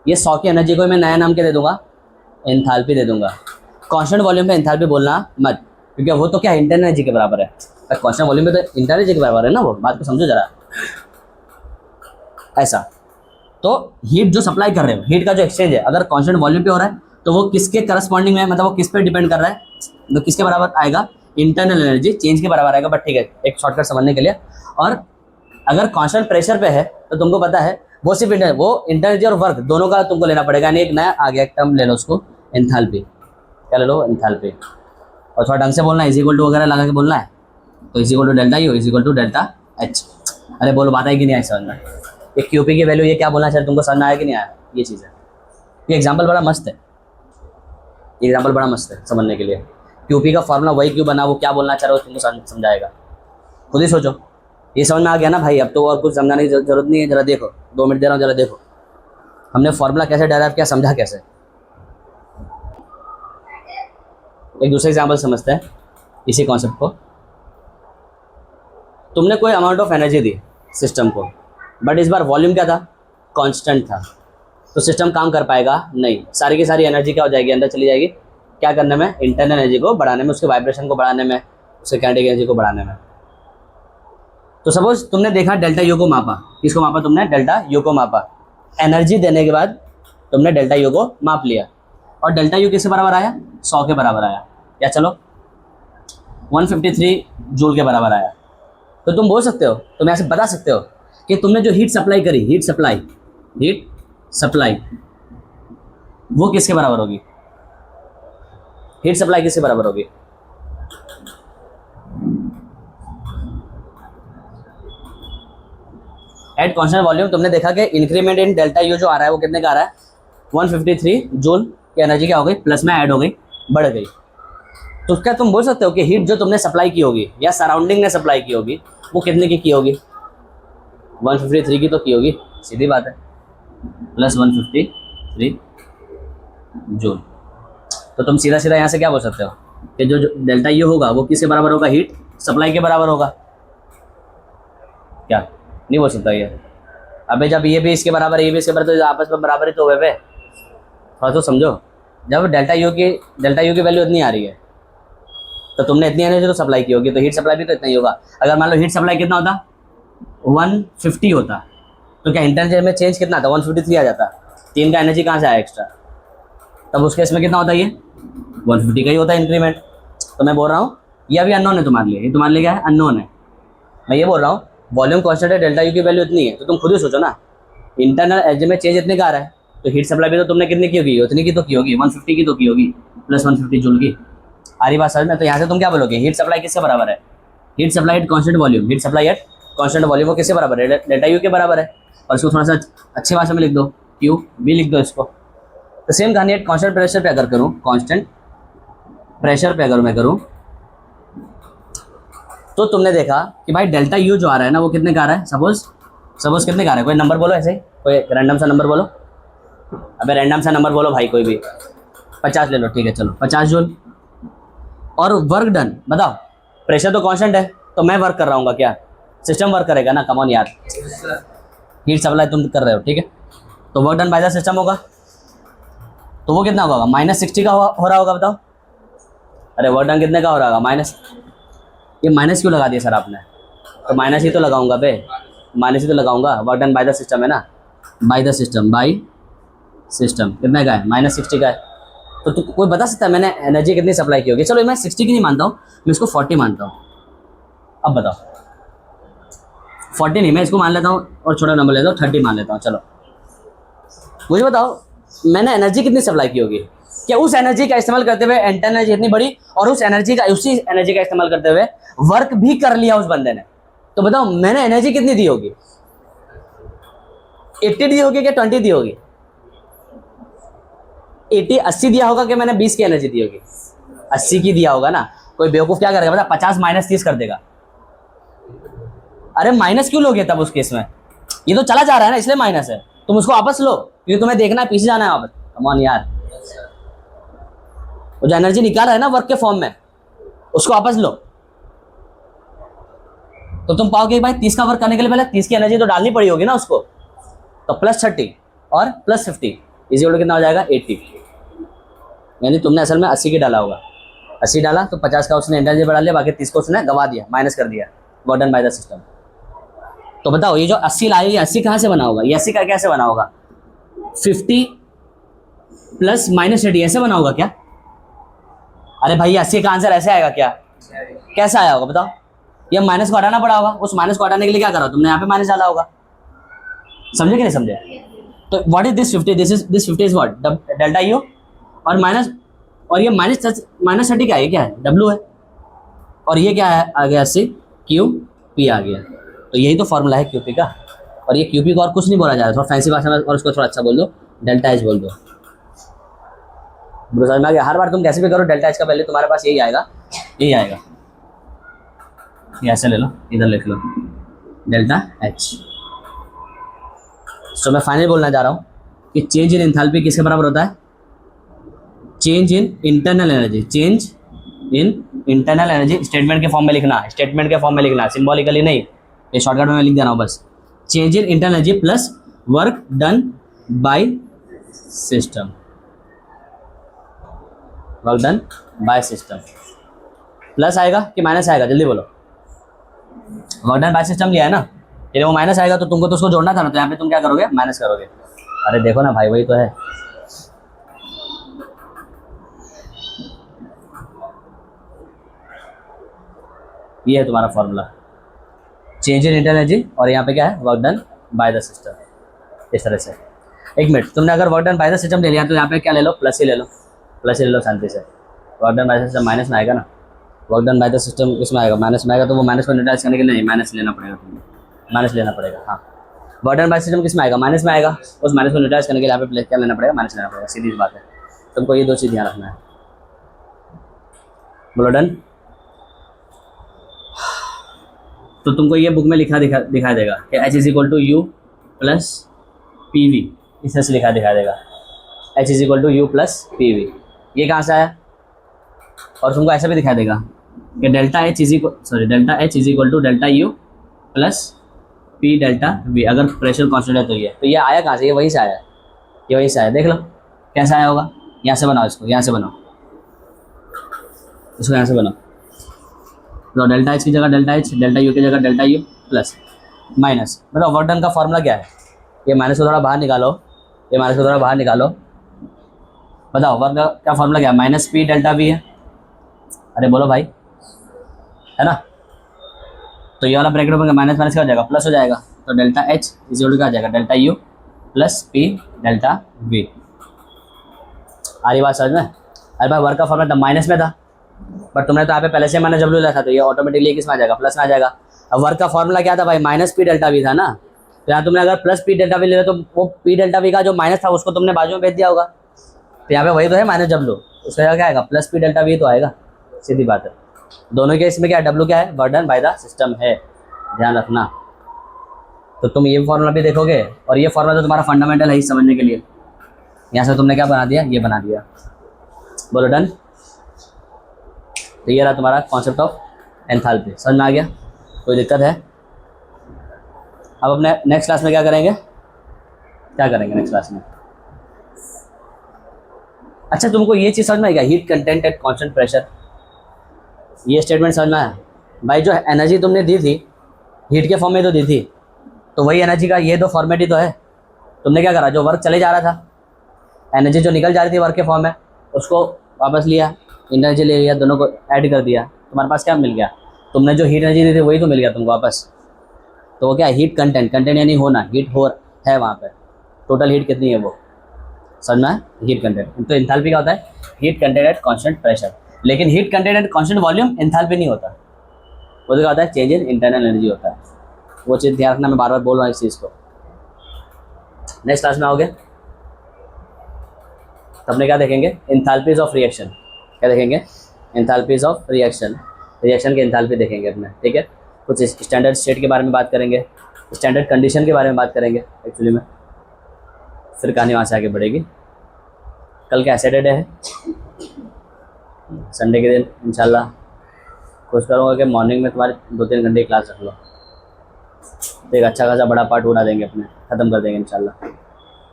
ये 100 की एनर्जी को मैं नया नाम क्या दे दूंगा, एंथैल्पी दे दूंगा। कांस्टेंट वॉल्यूम पे एंथैल्पी बोलना मत, क्योंकि वो तो क्या इंटरनल एनर्जी के बराबर है। कांस्टेंट वॉल्यूम पे तो इंटरनल एनर्जी के बराबर है ना, वो बात को समझो जरा ऐसा। तो हीट जो सप्लाई कर रहे हो, हीट का जो एक्सचेंज है, अगर कांस्टेंट वॉल्यूम पे हो रहा है तो वो किसके करस्पॉन्डिंग में, मतलब वो किस पे डिपेंड कर रहा है, तो किसके बराबर आएगा, इंटरनल एनर्जी चेंज के बराबर आएगा। बट ठीक है, एक शॉर्टकट समझने के लिए। और अगर कांस्टेंट प्रेशर पे है तो तुमको पता है वो सिर्फ इंटरनल और वर्क दोनों का तुमको लेना पड़ेगा। यानी एक नया आ गया टर्म ले लो उसको, एंथैल्पी। क्या ले लो, एंथैल्पी। और थोड़ा ढंग से बोलना, इज इक्वल टू वगैरह लगा के बोलना है। तो is equal to delta U is equal to delta H. अरे बोलो, बात आई कि नहीं आई समझ में। ये क्यूपी की वैल्यू ये क्या बोलना चाहिए तुमको समझ में आया कि नहीं आया, ये चीज़ है। ये एग्जाम्पल बड़ा मस्त है, एग्जाम्पल बड़ा मस्त है समझने के लिए। क्यूपी का फॉर्मूला वही क्यों बना, वो क्या बोलना चाह रहा हो तुमको समझाएगा, खुद ही सोचो। ये समझ में आ गया ना भाई? अब तो और कुछ समझाने की जरूरत नहीं है। जरा देखो, 2 मिनट दे रहा हूँ, जरा देखो हमने फॉर्मूला कैसे डेराइव किया, समझा कैसे। एक दूसरे एग्जाम्पल समझते हैं इसी कॉन्सेप्ट को। तुमने कोई amount of energy the system को, बट इस बार वॉल्यूम क्या था, कांस्टेंट था, तो सिस्टम काम कर पाएगा नहीं। सारी की सारी एनर्जी क्या हो जाएगी, अंदर चली जाएगी। क्या करने में, इंटरनल एनर्जी को बढ़ाने में, उसके वाइब्रेशन को बढ़ाने में, उसके काइनेटिक एनर्जी को बढ़ाने में। तो सपोज तुमने देखा डेल्टा यू को मापा, किसको मापा तुमने, डेल्टा यू को मापा। एनर्जी देने के बाद तुमने डेल्टा यू को माप लिया, और डेल्टा यू किसके बराबर आया, 100 के बराबर आया, या चलो 153 जूल के बराबर आया। तो तुम बोल सकते हो, तुम ऐसे बता सकते हो कि तुमने जो हीट सप्लाई करी, हीट सप्लाई वो किसके बराबर होगी, हीट सप्लाई किसके बराबर होगी, एट कांस्टेंट वॉल्यूम। तुमने देखा कि इंक्रीमेंट इन डेल्टा यू जो आ रहा है वो कितने का आ रहा है, 153 जूल की एनर्जी क्या हो गई, प्लस में ऐड हो गई, बढ़ गई। तो क्या तुम बोल सकते हो कि हीट जो तुमने सप्लाई की होगी या सराउंडिंग ने सप्लाई की होगी वो कितने की होगी, 153 की तो की होगी, सीधी बात है, प्लस 153 जूल। तो तुम सीधा सीधा यहाँ से क्या बोल सकते हो कि जो डेल्टा यू होगा वो किसके बराबर होगा, हीट सप्लाई के बराबर होगा। क्या नहीं बोल सकता ये? अबे जब ये भी इसके बराबर, ये भी इसके बराबर, तो आपस में बराबर ही तो हुए। थोड़ा तो समझो, जब डेल्टा यू की वैल्यू इतनी आ रही है तो तुमने इतनी एनर्जी तो सप्लाई की होगी, तो हीट सप्लाई भी तो इतना ही होगा। अगर मान लो हीट सप्लाई कितना होता, 150 होता, तो क्या इंटरनल में चेंज कितना था, 153 आ जाता। 3 का एनर्जी कहाँ से आया एक्स्ट्रा, तब उसके इसमें कितना होता, ये 150 का ही होता है इंक्रीमेंट। तो मैं बोल रहा हूँ ये अभी अननोन है तुम्हारे लिए, ये तुम्हारे लिए क्या है, अननोन है। मैं ये बोल रहा हूँ वॉल्यूम कांस्टेंट है, डेल्टा यू की वैल्यू इतनी है, तो तुम खुद ही सोचो ना, इंटरनल एनर्जी में चेंज इतने का आ रहा है, तो हीट सप्लाई भी तो तुमने कितनी की होगी, उतनी की तो की होगी, 150 की तो की होगी, प्लस 150 जूल की। आ रही बात समझ में? तो यहाँ से तुम क्या बोलोगे, हीट सप्लाई किसके बराबर है, heat supply at constant volume, heat supply at constant volume वो किसके बराबर है, डेल्टा यू के बराबर है। और इसको थोड़ा सा अच्छी भाषा में लिख दो, क्यू भी लिख दो इसको। तो सेम कहानी एट कांस्टेंट प्रेशर पे अगर करूँ, कांस्टेंट प्रेशर पे अगर मैं करूँ, तो तुमने देखा कि भाई डेल्टा यू जो आ रहा है ना वो कितने का आ रहा है, सपोज कितने का आ रहा है, कोई नंबर बोलो ऐसे ही, कोई रैंडम सा नंबर बोलो। अबे रैंडम सा नंबर बोलो भाई, कोई भी 50 ले लो, ठीक है चलो 50 जूल। और वर्क डन बताओ, प्रेशर तो कांस्टेंट है, तो मैं वर्क कर रहा हूँ क्या, सिस्टम वर्क करेगा ना, कम ऑन यार, हीट सप्लाई तुम कर रहे हो, ठीक है, तो work done by the system होगा, तो वो कितना होगा, -60 का हो रहा होगा, बताओ। अरे वर्क डन कितने का हो रहा होगा, माइनस, ये माइनस क्यों लगा दिया सर आपने, तो माइनस ही तो लगाऊंगा बे, माइनस ही तो लगाऊंगा, work done by the system है ना, bye the system, by system कितने का है, -60 का है। तो कोई बता सकता है मैंने एनर्जी कितनी सप्लाई की होगी, चलो मैं 60 की नहीं मानता हूँ, मैं इसको 40 मानता हूँ। अब बताओ, 40 नहीं, मैं इसको मान लेता हूँ और छोटा नंबर लेता हूँ, 30 मान लेता हूँ। चलो मुझे बताओ मैंने एनर्जी कितनी सप्लाई की होगी, क्या उस एनर्जी का इस्तेमाल करते हुए इंटरनल एनर्जी इतनी बड़ी, और उसी एनर्जी का इस्तेमाल करते हुए वर्क भी कर लिया उस बंदे ने, तो बताओ मैंने एनर्जी कितनी दी होगी, 80 दी होगी क्या 20 दी होगी, 80 दिया होगा कि मैंने 20 की एनर्जी दी होगी, 80 की दिया होगा ना। कोई बेवकूफ क्या करेगा, बता 50 - 30 कर देगा। अरे माइनस क्यों लोगे तब उस केस में, ये तो चला जा रहा है ना, इसलिए माइनस है, तुम उसको वापस लो, क्योंकि तुम्हें देखना है पीछे जाना है वापस। कम ऑन यार, वो जो एनर्जी निकाल रहा है ना वर्क के फॉर्म में, उसको वापस लो, तो तुम पाओगे भाई 30 का वर्क करने के लिए पहले 30 की एनर्जी तो डालनी पड़ी होगी ना उसको, तो +30 और +50 इजी कितना हो जाएगा, 80। यानी तुमने असल में 80 की डाला होगा, 80 डाला तो 50 का उसने एनर्जी बढ़ा लिया, बाकी 30 को उसने गवा दिया, माइनस कर दिया, work done by the system. तो बताओ ये जो 80 लाए, ये 80 कहाँ से बना होगा, ये 80 का कैसे बना होगा, 50 प्लस -80 ऐसे बना होगा क्या? अरे भाई 80 का आंसर ऐसे आएगा क्या, कैसा आया होगा बताओ, ये माइनस को हटाना पड़ा होगा, उस माइनस को हटाने के लिए क्या करा तुमने, यहाँ पे माइनस डाला होगा, समझे कि नहीं समझे? तो what is this 50, this 50 is what, delta U, और माइनस, और ये -30 क्या है, क्या है, डब्ल्यू है, और ये क्या है आ गया 80 क्यू पी आ गया। तो यही तो फॉर्मूला है क्यूपी का, और ये क्यूपी को और कुछ नहीं बोला जा रहा, थोड़ा फैंसी भाषा में और उसको थोड़ा अच्छा बोल दो, डेल्टा एच बोल दो, समझ में आ गया? हर बार तुम कैसे भी करो डेल्टा एच का वैल्यू तुम्हारे पास यही आएगा, यही आएगा। ये ऐसे ले लो, इधर लिख लो डेल्टा एच। तो मैं फाइनली बोलना चाह रहा हूँ कि चेंज इन एंथैल्पी किसके बराबर होता है? Change in internal energy. Change in internal energy statement के फॉर्म में लिखना, स्टेटमेंट के फॉर्म में लिखना, सिंबॉलिकली नहीं, ये शॉर्टकट में मैं लिख दे रहा हूँ बस। Change in internal energy plus work done by system, work done by system. Plus आएगा कि माइनस आएगा, जल्दी बोलो। वर्क डन बाय सिस्टम लिया है ना, ये वो माइनस आएगा तो तुमको तो उसको जोड़ना था ना, तो यहाँ पे तुम क्या करोगे? माइनस करोगे। अरे देखो ना भाई, वही तो है। ये है तुम्हारा formula, change in internal energy, और यहाँ पे क्या है? Work done by the system. इस तरह से। एक मिनट, तुमने अगर work done by the system ले लिया तो यहाँ पे क्या ले लो? प्लस ही ले लो, प्लस ही ले लो शांति से। Work done by the system minus में आएगा ना, work done by the system किसमें आएगा? माइनस में आएगा, तो वो माइनस को न्यूट्रलाइज करने के लिए नहीं माइनस लेना पड़ेगा तुम्हें, माइनस लेना पड़ेगा। हाँ, वर्क डन बाय सिस्टम किसमें आएगा? माइनस में आएगा, उस माइनस को न्यूट्रलाइज करने के लिए यहाँ पे क्या लेना पड़ेगा? माइनस लेना पड़ेगा, सीधी सी बात है। तुमको ये दो चीज़ ध्यान रखना है। बोलो डन। तो तुमको ये बुक में दिखाई देगा कि H is equal to U plus P V, इस तरह से दिखाई देगा H is equal to U plus P V. ये कहाँ से आया? और तुमको ऐसा भी दिखाई देगा कि delta H is equal to delta U plus P delta V, अगर प्रेशर कॉन्स्टेंट है तो ये आया कहाँ से? ये वहीं से आया, ये वहीं से आया। देख लो कैसा आया होगा। यहाँ से बनाओ इसको, यहाँ से बनाओ इसको, यहाँ से बनाओ। तो डेल्टा एच की जगह डेल्टा एच, डेल्टा यू की जगह डेल्टा यू प्लस माइनस। मतलब वर्क डन का फॉर्मूला क्या है? ये माइनस को थोड़ा बाहर निकालो, ये माइनस को थोड़ा बाहर निकालो। बताओ वर्क का फॉर्मूला क्या है? माइनस पी डेल्टा वी है। अरे बोलो भाई, है ना? तो ये वाला ब्रैकेट में माइनस माइनस क्या हो जाएगा? प्लस हो जाएगा। तो delta H is equal to क्या आ जाएगा? Delta U plus P delta V. आ रही बात समझ में? अरे भाई वर्क का फॉर्मूला माइनस में था, बट तुमने तो यहाँ पे पहले से माइनस डब्ल्यू लिया था, तो ये ऑटोमेटिकली किस में आ जाएगा? प्लस में आ जाएगा। अब वर्क का फॉर्मूला क्या था भाई? माइनस पी डेल्टा वी था ना, तो यहाँ तुमने अगर प्लस पी डेल्टा वी ले तो वो पी डेल्टा वी का जो माइनस था उसको तुमने बाजू में भेज दिया होगा। तो यहाँ पे वही तो है माइनस डब्ल्यू, उसका जगह क्या आएगा? प्लस पी डेल्टा वी तो आएगा, सीधी बात है। दोनों के इसमें क्या है? डब्ल्यू क्या है? Work done by the system है, ध्यान रखना। तो तुम ये फॉर्मूला भी देखोगे, और ये फॉर्मूला तो तुम्हारा फंडामेंटल है ही समझने के लिए। यहाँ से तुमने क्या बना दिया? ये बना दिया। बोलो डन। तो ये रहा तुम्हारा कॉन्सेप्ट ऑफ एंथैल्पी। समझ में आ गया? कोई दिक्कत है? अब अपने नेक्स्ट क्लास में क्या करेंगे? क्या करेंगे नेक्स्ट क्लास में? अच्छा, तुमको ये चीज़ समझ में आएगा, heat content at constant pressure. ये स्टेटमेंट समझ में आया भाई? जो एनर्जी तुमने दी थी हीट के फॉर्म में तो दी थी, तो वही एनर्जी का ये दो फॉर्मेट ही तो है। तुमने क्या करा? जो वर्क चले जा रहा था, एनर्जी जो निकल जा रही थी वर्क के फॉर्म में, उसको वापस लिया, एनर्जी ले लिया, दोनों को ऐड कर दिया, तुम्हारे पास क्या मिल गया? तुमने जो हीट एनर्जी दी थी वही तो मिल गया तुमको वापस। तो वो क्या है? हीट कंटेंट, कंटेंट यानी होना, हीट हो है वहाँ पे। टोटल हीट कितनी है वो समझना है? Heat content. तो एंथैल्पी क्या होता है? Heat content at constant pressure. लेकिन heat content at constant volume enthalpy नहीं होता, वो तो क्या होता है? चेंज इन इंटरनल एनर्जी होता है। वो चीज़ ध्यान रखना, मैं बार बार बोल रहा हूँ इस चीज़ को। नेक्स्ट क्लास में आओगे तो अपने क्या देखेंगे? Enthalpies of reaction. क्या देखेंगे? एंथैल्पीज ऑफ रिएक्शन, रिएक्शन की एंथैल्पी देखेंगे अपने, ठीक है? कुछ स्टैंडर्ड स्टेट के बारे में बात करेंगे, स्टैंडर्ड कंडीशन के बारे में बात करेंगे एक्चुअली में। फिर कहानी वहाँ से आगे बढ़ेगी। कल क्या सैटरडे है, संडे के दिन इंशाल्लाह कोशिश करूँगा कि मॉर्निंग में तुम्हारे 2-3 घंटे की क्लास रख लो, तो एक अच्छा खासा बड़ा पार्ट उड़ा देंगे, अपने ख़त्म कर देंगे इंशाल्लाह,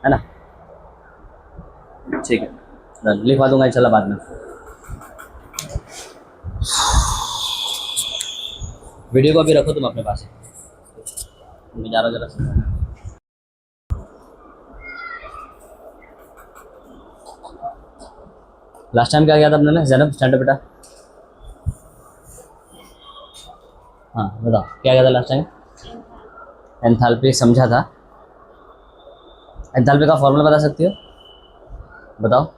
है ना? ठीक है, लिखवा दूंगा इंशाल्लाह बाद में। वीडियो को अभी रखो तुम अपने पास, मैं जा रहा हूँ जरा। लास्ट टाइम क्या किया था अपने? ज़ैनब स्टैंड बेटा, हाँ बताओ क्या किया था लास्ट टाइम? एंथैल्पी समझा था। एंथैल्पी का फॉर्मूला बता सकती हो? बताओ।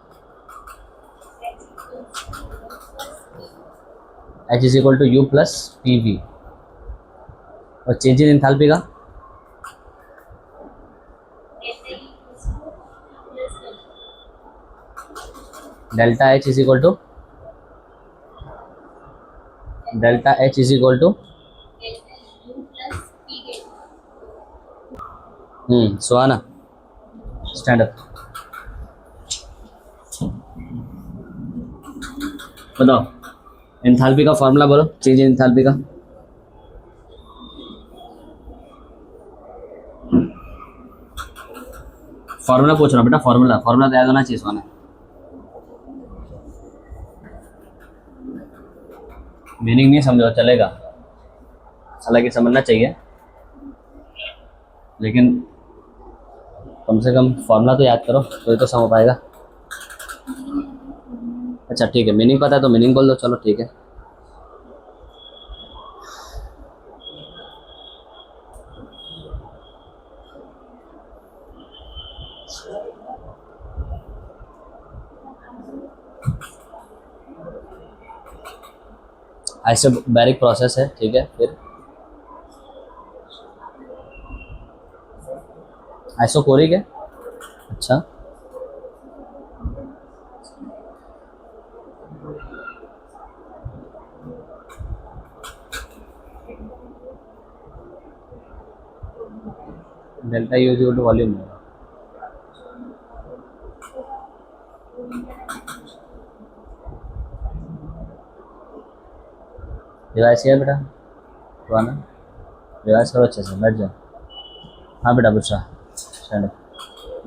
H is equal to U plus P V. और चेंज इन एंथैल्पी का? Delta H is equal to Suhana stand up, बताओ एंथैल्पी का फॉर्मूला बोलो, चेंज इन एंथैल्पी का। फॉर्मूला पूछ रहा हूँ बेटा, फॉर्मूला फॉर्मूला तो याद होना चाहिए सुहाना। मीनिंग नहीं समझो चलेगा, हालांकि समझना चाहिए, लेकिन कम से कम फॉर्मूला तो याद करो तो ये तो समझ पाएगा। अच्छा ठीक है, मीनिंग पता है तो मीनिंग बोल दो, चलो ठीक है। आइसोबैरिक प्रोसेस है, ठीक है। फिर आइसोकोरिक है, अच्छा delta U equal to volume होगा। रिवाइज किया बेटा, पुराना रिवाइज करो अच्छे से, बैठ जाओ। हाँ बेटा बुशरा स्टैंड अप,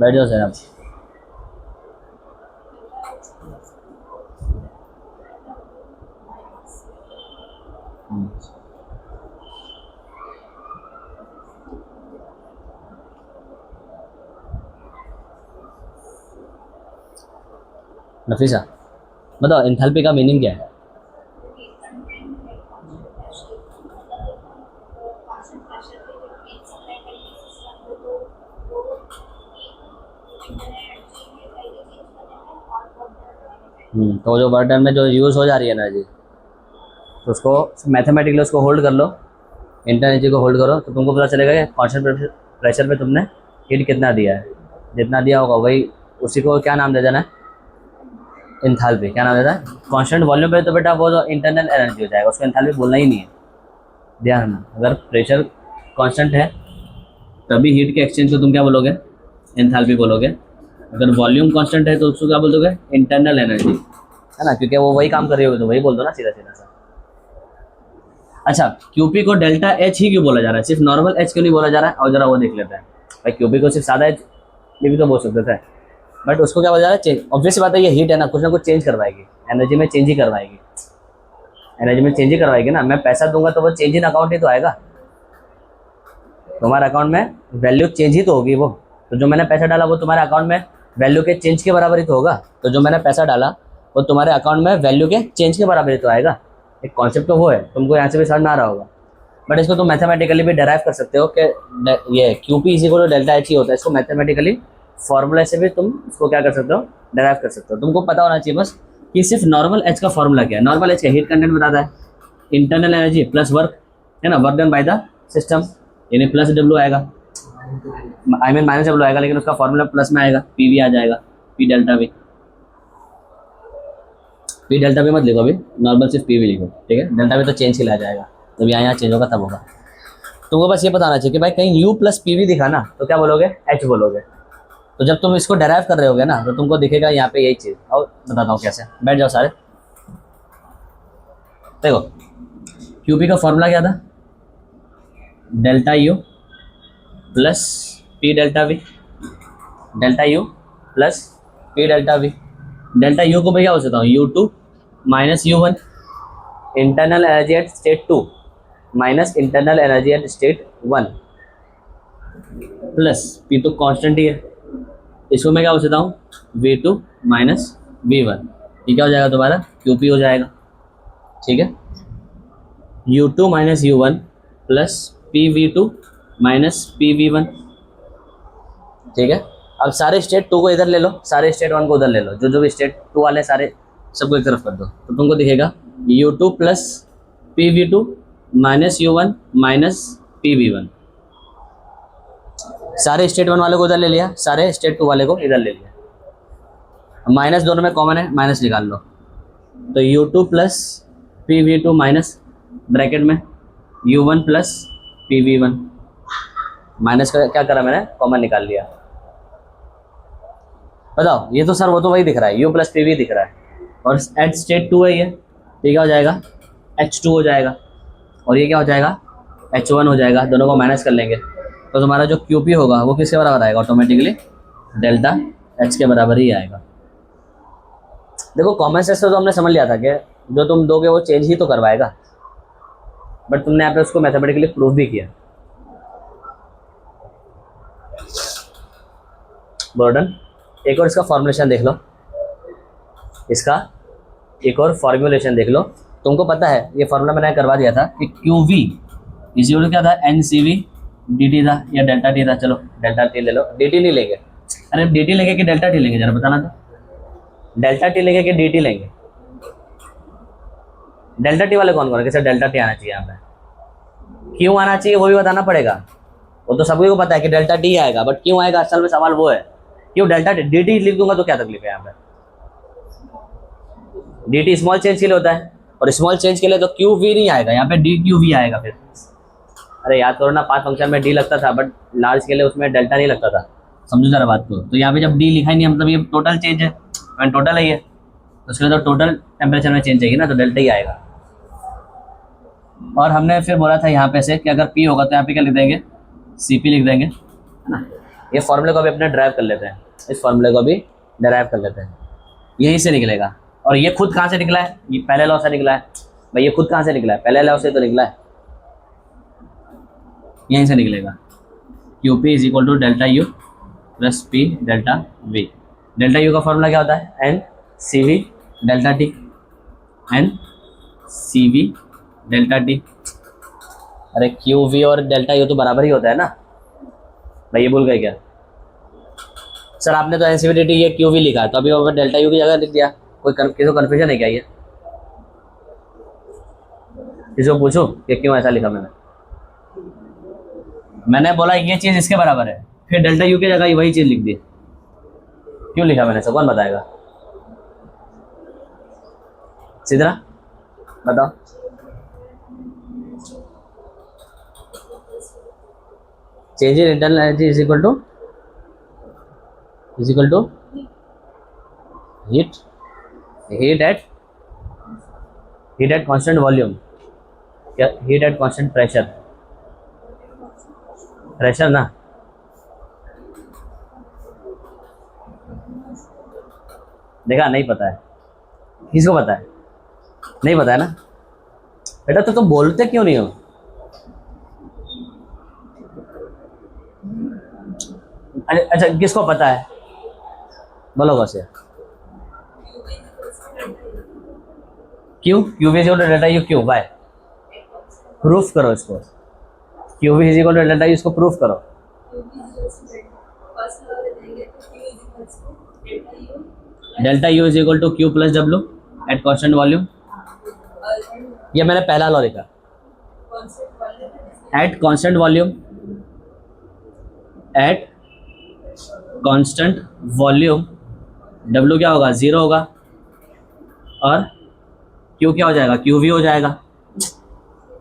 बैठ जाओ सर आप। नफीसा बताओ एंथैल्पी का मीनिंग क्या है? तो जो बर्तन में जो यूज़ हो जा रही है एनर्जी, तो उसको मैथमेटिकली उसको होल्ड कर लो, इंटर एनर्जी को होल्ड करो, तो तुमको पता चलेगा कि कांस्टेंट प्रेशर पे तुमने हीट कितना दिया है। जितना दिया होगा वही, उसी को क्या नाम दे देना है, एंथैल्पी। क्या नाम देता है? कांस्टेंट वॉल्यूम पे तो बेटा वो जो इंटरनल एनर्जी हो जाएगा, उसको एंथैल्पी बोलना ही नहीं है, ध्यान रखना। अगर प्रेशर कांस्टेंट है तभी हीट के एक्सचेंज को तुम क्या बोलोगे, एंथैल्पी बोलोगे। अगर वॉल्यूम कांस्टेंट है तो उसको क्या बोल दोगे, इंटरनल एनर्जी, है ना, क्योंकि वो वही काम कर रही होगी तो वही बोल दो ना सीधा सीधा सा। अच्छा क्यूपी को डेल्टा एच ही क्यों बोला जा रहा है, सिर्फ नॉर्मल एच क्यों नहीं बोला जा रहा है? और जरा वो देख लेते हैं भाई, क्यूपी को सिर्फ सादा एच भी तो बोल सकते थे, बट उसको क्या बोला जा रहा है, चेंज। ऑब्वियस बात है ये हीट है ना कुछ चेंज करवाएगी, एनर्जी में चेंज ही करवाएगी, एनर्जी में चेंज ही करवाएगी ना। मैं पैसा दूंगा तो वो चेंज इन अकाउंट ही तो आएगा, तुम्हारे अकाउंट में वैल्यू चेंज ही तो होगी वो। तो जो मैंने पैसा डाला वो तुम्हारे अकाउंट में वैल्यू के चेंज के बराबर ही तो होगा। तो जो मैंने पैसा डाला वो तुम्हारे अकाउंट में वैल्यू के चेंज के बराबर ही तो आएगा। एक कॉन्सेप्ट तो वो है, तुमको यहाँ से भी समझ में आ रहा होगा, बट इसको तुम मैथमेटिकली भी डेराइव कर सकते हो कि ये QP is equal to delta H ही होता है। इसको मैथमेटिकली फॉर्मूला से भी तुम इसको क्या कर सकते हो, डेराइव कर सकते हो। तुमको पता होना चाहिए बस कि सिर्फ नॉर्मल एच का फॉर्मूला क्या है। नॉर्मल एच का हीट कंटेंट बताता है, इंटरनल एनर्जी प्लस वर्क, है ना, work done by the system, यानी प्लस डब्ल्यू आएगा, आई मीन माइनस डब्ल्यू आएगा, लेकिन उसका फॉर्मूला प्लस में आएगा, पी वी आ जाएगा, P delta we. P delta we मत लिखो अभी, नॉर्मल सिर्फ पी वी लिखो, ठीक है। डेल्टा वी तो चेंज ही ला जाएगा, जब यहाँ चेंज होगा तब होगा। तुमको बस ये बताना चाहिए कि भाई कहीं यू प्लस पी वी दिखा ना तो क्या बोलोगे, एच बोलोगे। तो जब तुम इसको डेराइव कर रहे होगे ना तो तुमको दिखेगा यहाँ पे यही चीज़। और बताता हूँ कैसे, बैठ जाओ सारे। देखो क्यूपी का फॉर्मूला क्या था, delta U plus P delta V, delta U plus P delta V. Delta U को मैं क्या बोल सकता हूँ, U two minus U one, internal energy at state two minus internal energy at state one, plus P तो constant ही है, इसको मैं क्या बोल सकता हूँ, V two minus V one. ये क्या हो जाएगा तुम्हारा, क्यू पी हो जाएगा, ठीक है। U two minus U one plus P V two minus P V one, ठीक है। अब सारे स्टेट टू को इधर ले लो, सारे स्टेट वन को उधर ले लो, जो जो भी स्टेट टू वाले सारे सबको एक तरफ कर दो, तो तुमको दिखेगा U two plus P V two minus U one minus P V one. सारे स्टेट वन वाले को उधर ले लिया, सारे स्टेट टू वाले को इधर ले लिया। माइनस दोनों में कॉमन है, माइनस निकाल लो। तो U2 plus PV2 minus bracket में U1 प्लस PV1, माइनस का क्या करा मैंने, कॉमन निकाल लिया। बताओ, ये तो सर वो तो वही दिख रहा है, U प्लस PV दिख रहा है, और एट स्टेट 2 है ये, तो क्या हो जाएगा, H2 हो जाएगा, और ये क्या हो जाएगा, H1 हो जाएगा। दोनों को माइनस कर लेंगे तो तुम्हारा जो QP होगा वो किसके बराबर आएगा, ऑटोमेटिकली डेल्टा H के बराबर ही आएगा। देखो कॉमन सेंस से तो हमने समझ लिया था कि जो तुम दोगे वो चेंज ही तो करवाएगा, बट तुमने यहाँ पे उसको मैथमेटिकली प्रूव भी किया। बर्डन, एक और इसका फॉर्मुलेशन देख लो, इसका एक और फॉर्मुलेशन देख लो। तुमको पता है ये फॉर्मूला मैंने करवा दिया था कि QV इक्वल क्या था, NCV DT था या डेल्टा T था। चलो डेल्टा T ले लो, DT नहीं लेंगे। अरे DT लेंगे कि डेल्टा T लेंगे, जरा बताना तो। डेल्टा T लेंगे कि DT लेंगे? डेल्टा T वाले कौन कौन है, किसे डेल्टा T आना चाहिए यहाँ पे, क्यों आना चाहिए वो भी बताना पड़ेगा। वो तो सभी को पता है कि डेल्टा T आएगा, बट क्यों आएगा असल में सवाल वो है। क्यों डेल्टा DT लिख दूंगा तो क्या तकलीफ है यहाँ पे। DT स्मॉल चेंज के लिए होता है, और स्मॉल चेंज के लिए तो QV नहीं आएगा, यहाँ पे DQV आएगा फिर। अरे याद करो ना, 5 फंक्शन में D लगता था, बट लार्ज के लिए उसमें डेल्टा नहीं लगता था। समझो जरा बात को। तो यहाँ पे जब D लिखा ही नहीं है, मतलब ये टोटल चेंज है, टोटल है ये, तो उसके लिए तो टोटल टेम्परेचर में चेंज चाहिए ना, तो डेल्टा ही आएगा। और हमने फिर बोला था यहाँ पे से कि अगर P होगा तो यहाँ पे क्या लिख देंगे, CP लिख देंगे, है ना। ये फॉर्मूले को भी अपने ड्राइव कर लेते हैं, इस फॉर्मूले को भी ड्राइव कर लेते हैं, यहीं से निकलेगा। और ये खुद कहाँ से निकला है, ये पहले लॉ से निकला है भाई। ये खुद कहाँ से निकला है, पहले लॉ से तो निकला है, यहीं से निकलेगा। QP is equal to delta U plus P delta V। Delta U का फॉर्मूला क्या होता है, NCV delta T, NCV delta T। अरे QV और डेल्टा U तो बराबर ही होता है ना भाई, ये भूल गए क्या सर आपने? तो NCV DT ये QV लिखा है, तो अभी वो डेल्टा U की जगह लिख दिया। कोई किसी को कन्फ्यूजन है क्या, ये किसी को पूछो कि क्यों ऐसा लिखा मैंने बोला ये चीज़ इसके बराबर है, फिर डेल्टा U की जगह वही चीज़ लिख दी, क्यों लिखा मैंने, सब कौन बताएगा, सीधा बताओ। Change in internal energy is equal to heat at constant volume, क्या हीट एट कांस्टेंट प्रेशर ना। देखा, नहीं पता है, किसको पता है, नहीं पता है ना बेटा, तो तुम बोलते क्यों नहीं हो। अच्छा किसको पता है, बोलो कैसे, क्यों QV is equal to delta U, क्यों, बाय, प्रूफ करो इसको। QV is equal to delta U, इसको प्रूफ करो। Delta U is equal to Q plus W at constant volume. ये मैंने पहला लॉ लिखा, at constant volume, at constant volume W क्या होगा, 0 होगा, और Q क्या हो जाएगा, QV हो जाएगा।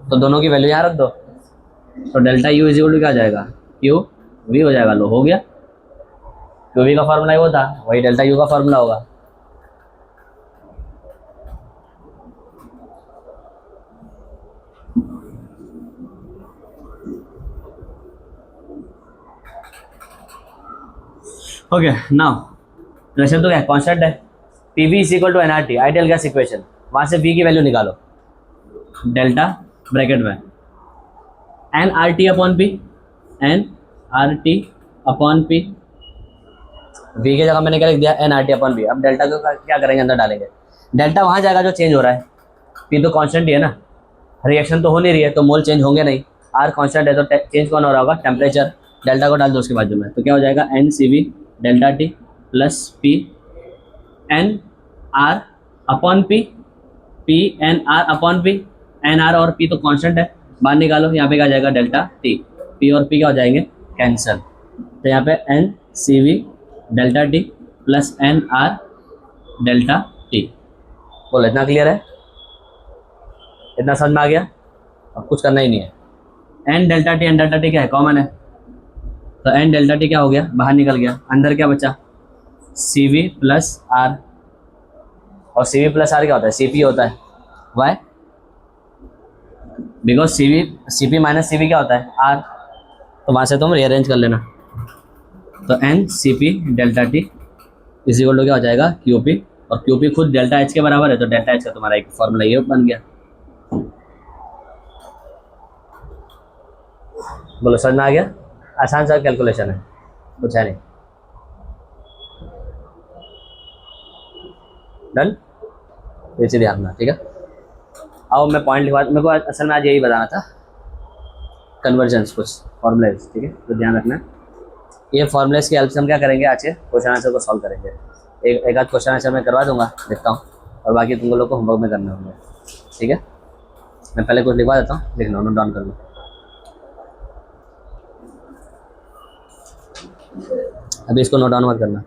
तो दोनों की वैल्यू यहाँ रख दो, तो delta U is equal to क्या आ जाएगा, QV हो जाएगा। लो हो गया, QV का फार्मूला ही वो था, वही डेल्टा U का फार्मूला होगा। ओके नाउ प्रेशर तो क्या कांस्टेंट है, PV is equal to nRT ideal gas equation, वहाँ से V की वैल्यू निकालो, डेल्टा ब्रैकेट में nRT upon P, nRT upon P। V की जगह मैंने क्या लिख दिया, nRT अपॉन P। अब डेल्टा को क्या करेंगे, अंदर डालेंगे, डेल्टा वहाँ जाएगा जो चेंज हो रहा है, P तो कांस्टेंट ही है ना, रिएक्शन तो हो नहीं रही है तो मोल चेंज होंगे नहीं, R कांस्टेंट है तो चेंज कौन हो रहा होगा, टेम्परेचर। डेल्टा को डाल दो उसके बाजू में, तो क्या हो जाएगा, NCV delta T plus P NR upon P, PNR upon P, NR और P तो कांस्टेंट है, बाहर निकालो, यहाँ पे क्या जाएगा, डेल्टा T, P और P क्या हो जाएंगे, कैंसल। तो यहाँ पे NCV delta T plus NR delta T. बोलो इतना क्लियर है, इतना समझ में आ गया? अब कुछ करना ही नहीं है। एन डेल्टा टी क्या है, कॉमन है, तो एन डेल्टा टी क्या हो गया, बाहर निकल गया, अंदर क्या बचा, सी वी प्लस आर। और सी वी प्लस आर क्या होता है, सी पी होता है। Why? Because C P minus C V क्या होता है, आर। तो वहाँ से तुम रीअरेंज कर लेना। तो N C P delta T is equal to क्या हो जाएगा, क्यू पी। और क्यू पी खुद डेल्टा एच के बराबर है, तो डेल्टा एच का तुम्हारा एक फॉर्मूला ये बन गया। बोलो समझ में आ गया? आसान सा कैलकुलेशन है, कुछ है नहीं। डन? इसे ध्यान रखना, ठीक है। अब मैं पॉइंट लिखवा, मेरे को असल में आज यही बताना था, कन्वर्जेंस कुछ फॉर्मूलेज, ठीक है, तो ध्यान रखना। ये फॉर्मूलेज की हेल्प से हम क्या करेंगे, आज के क्वेश्चन आंसर को सॉल्व करेंगे। एक आध क्वेश्चन आंसर मैं करवा दूंगा, देखता हूँ, और बाकी तुम लोग को होमवर्क में करने होंगे, ठीक है। मैं पहले कुछ लिखवा देता हूँ, लिख लो, नोट डाउन कर लो। अभी इसको नोट डाउन मत करना।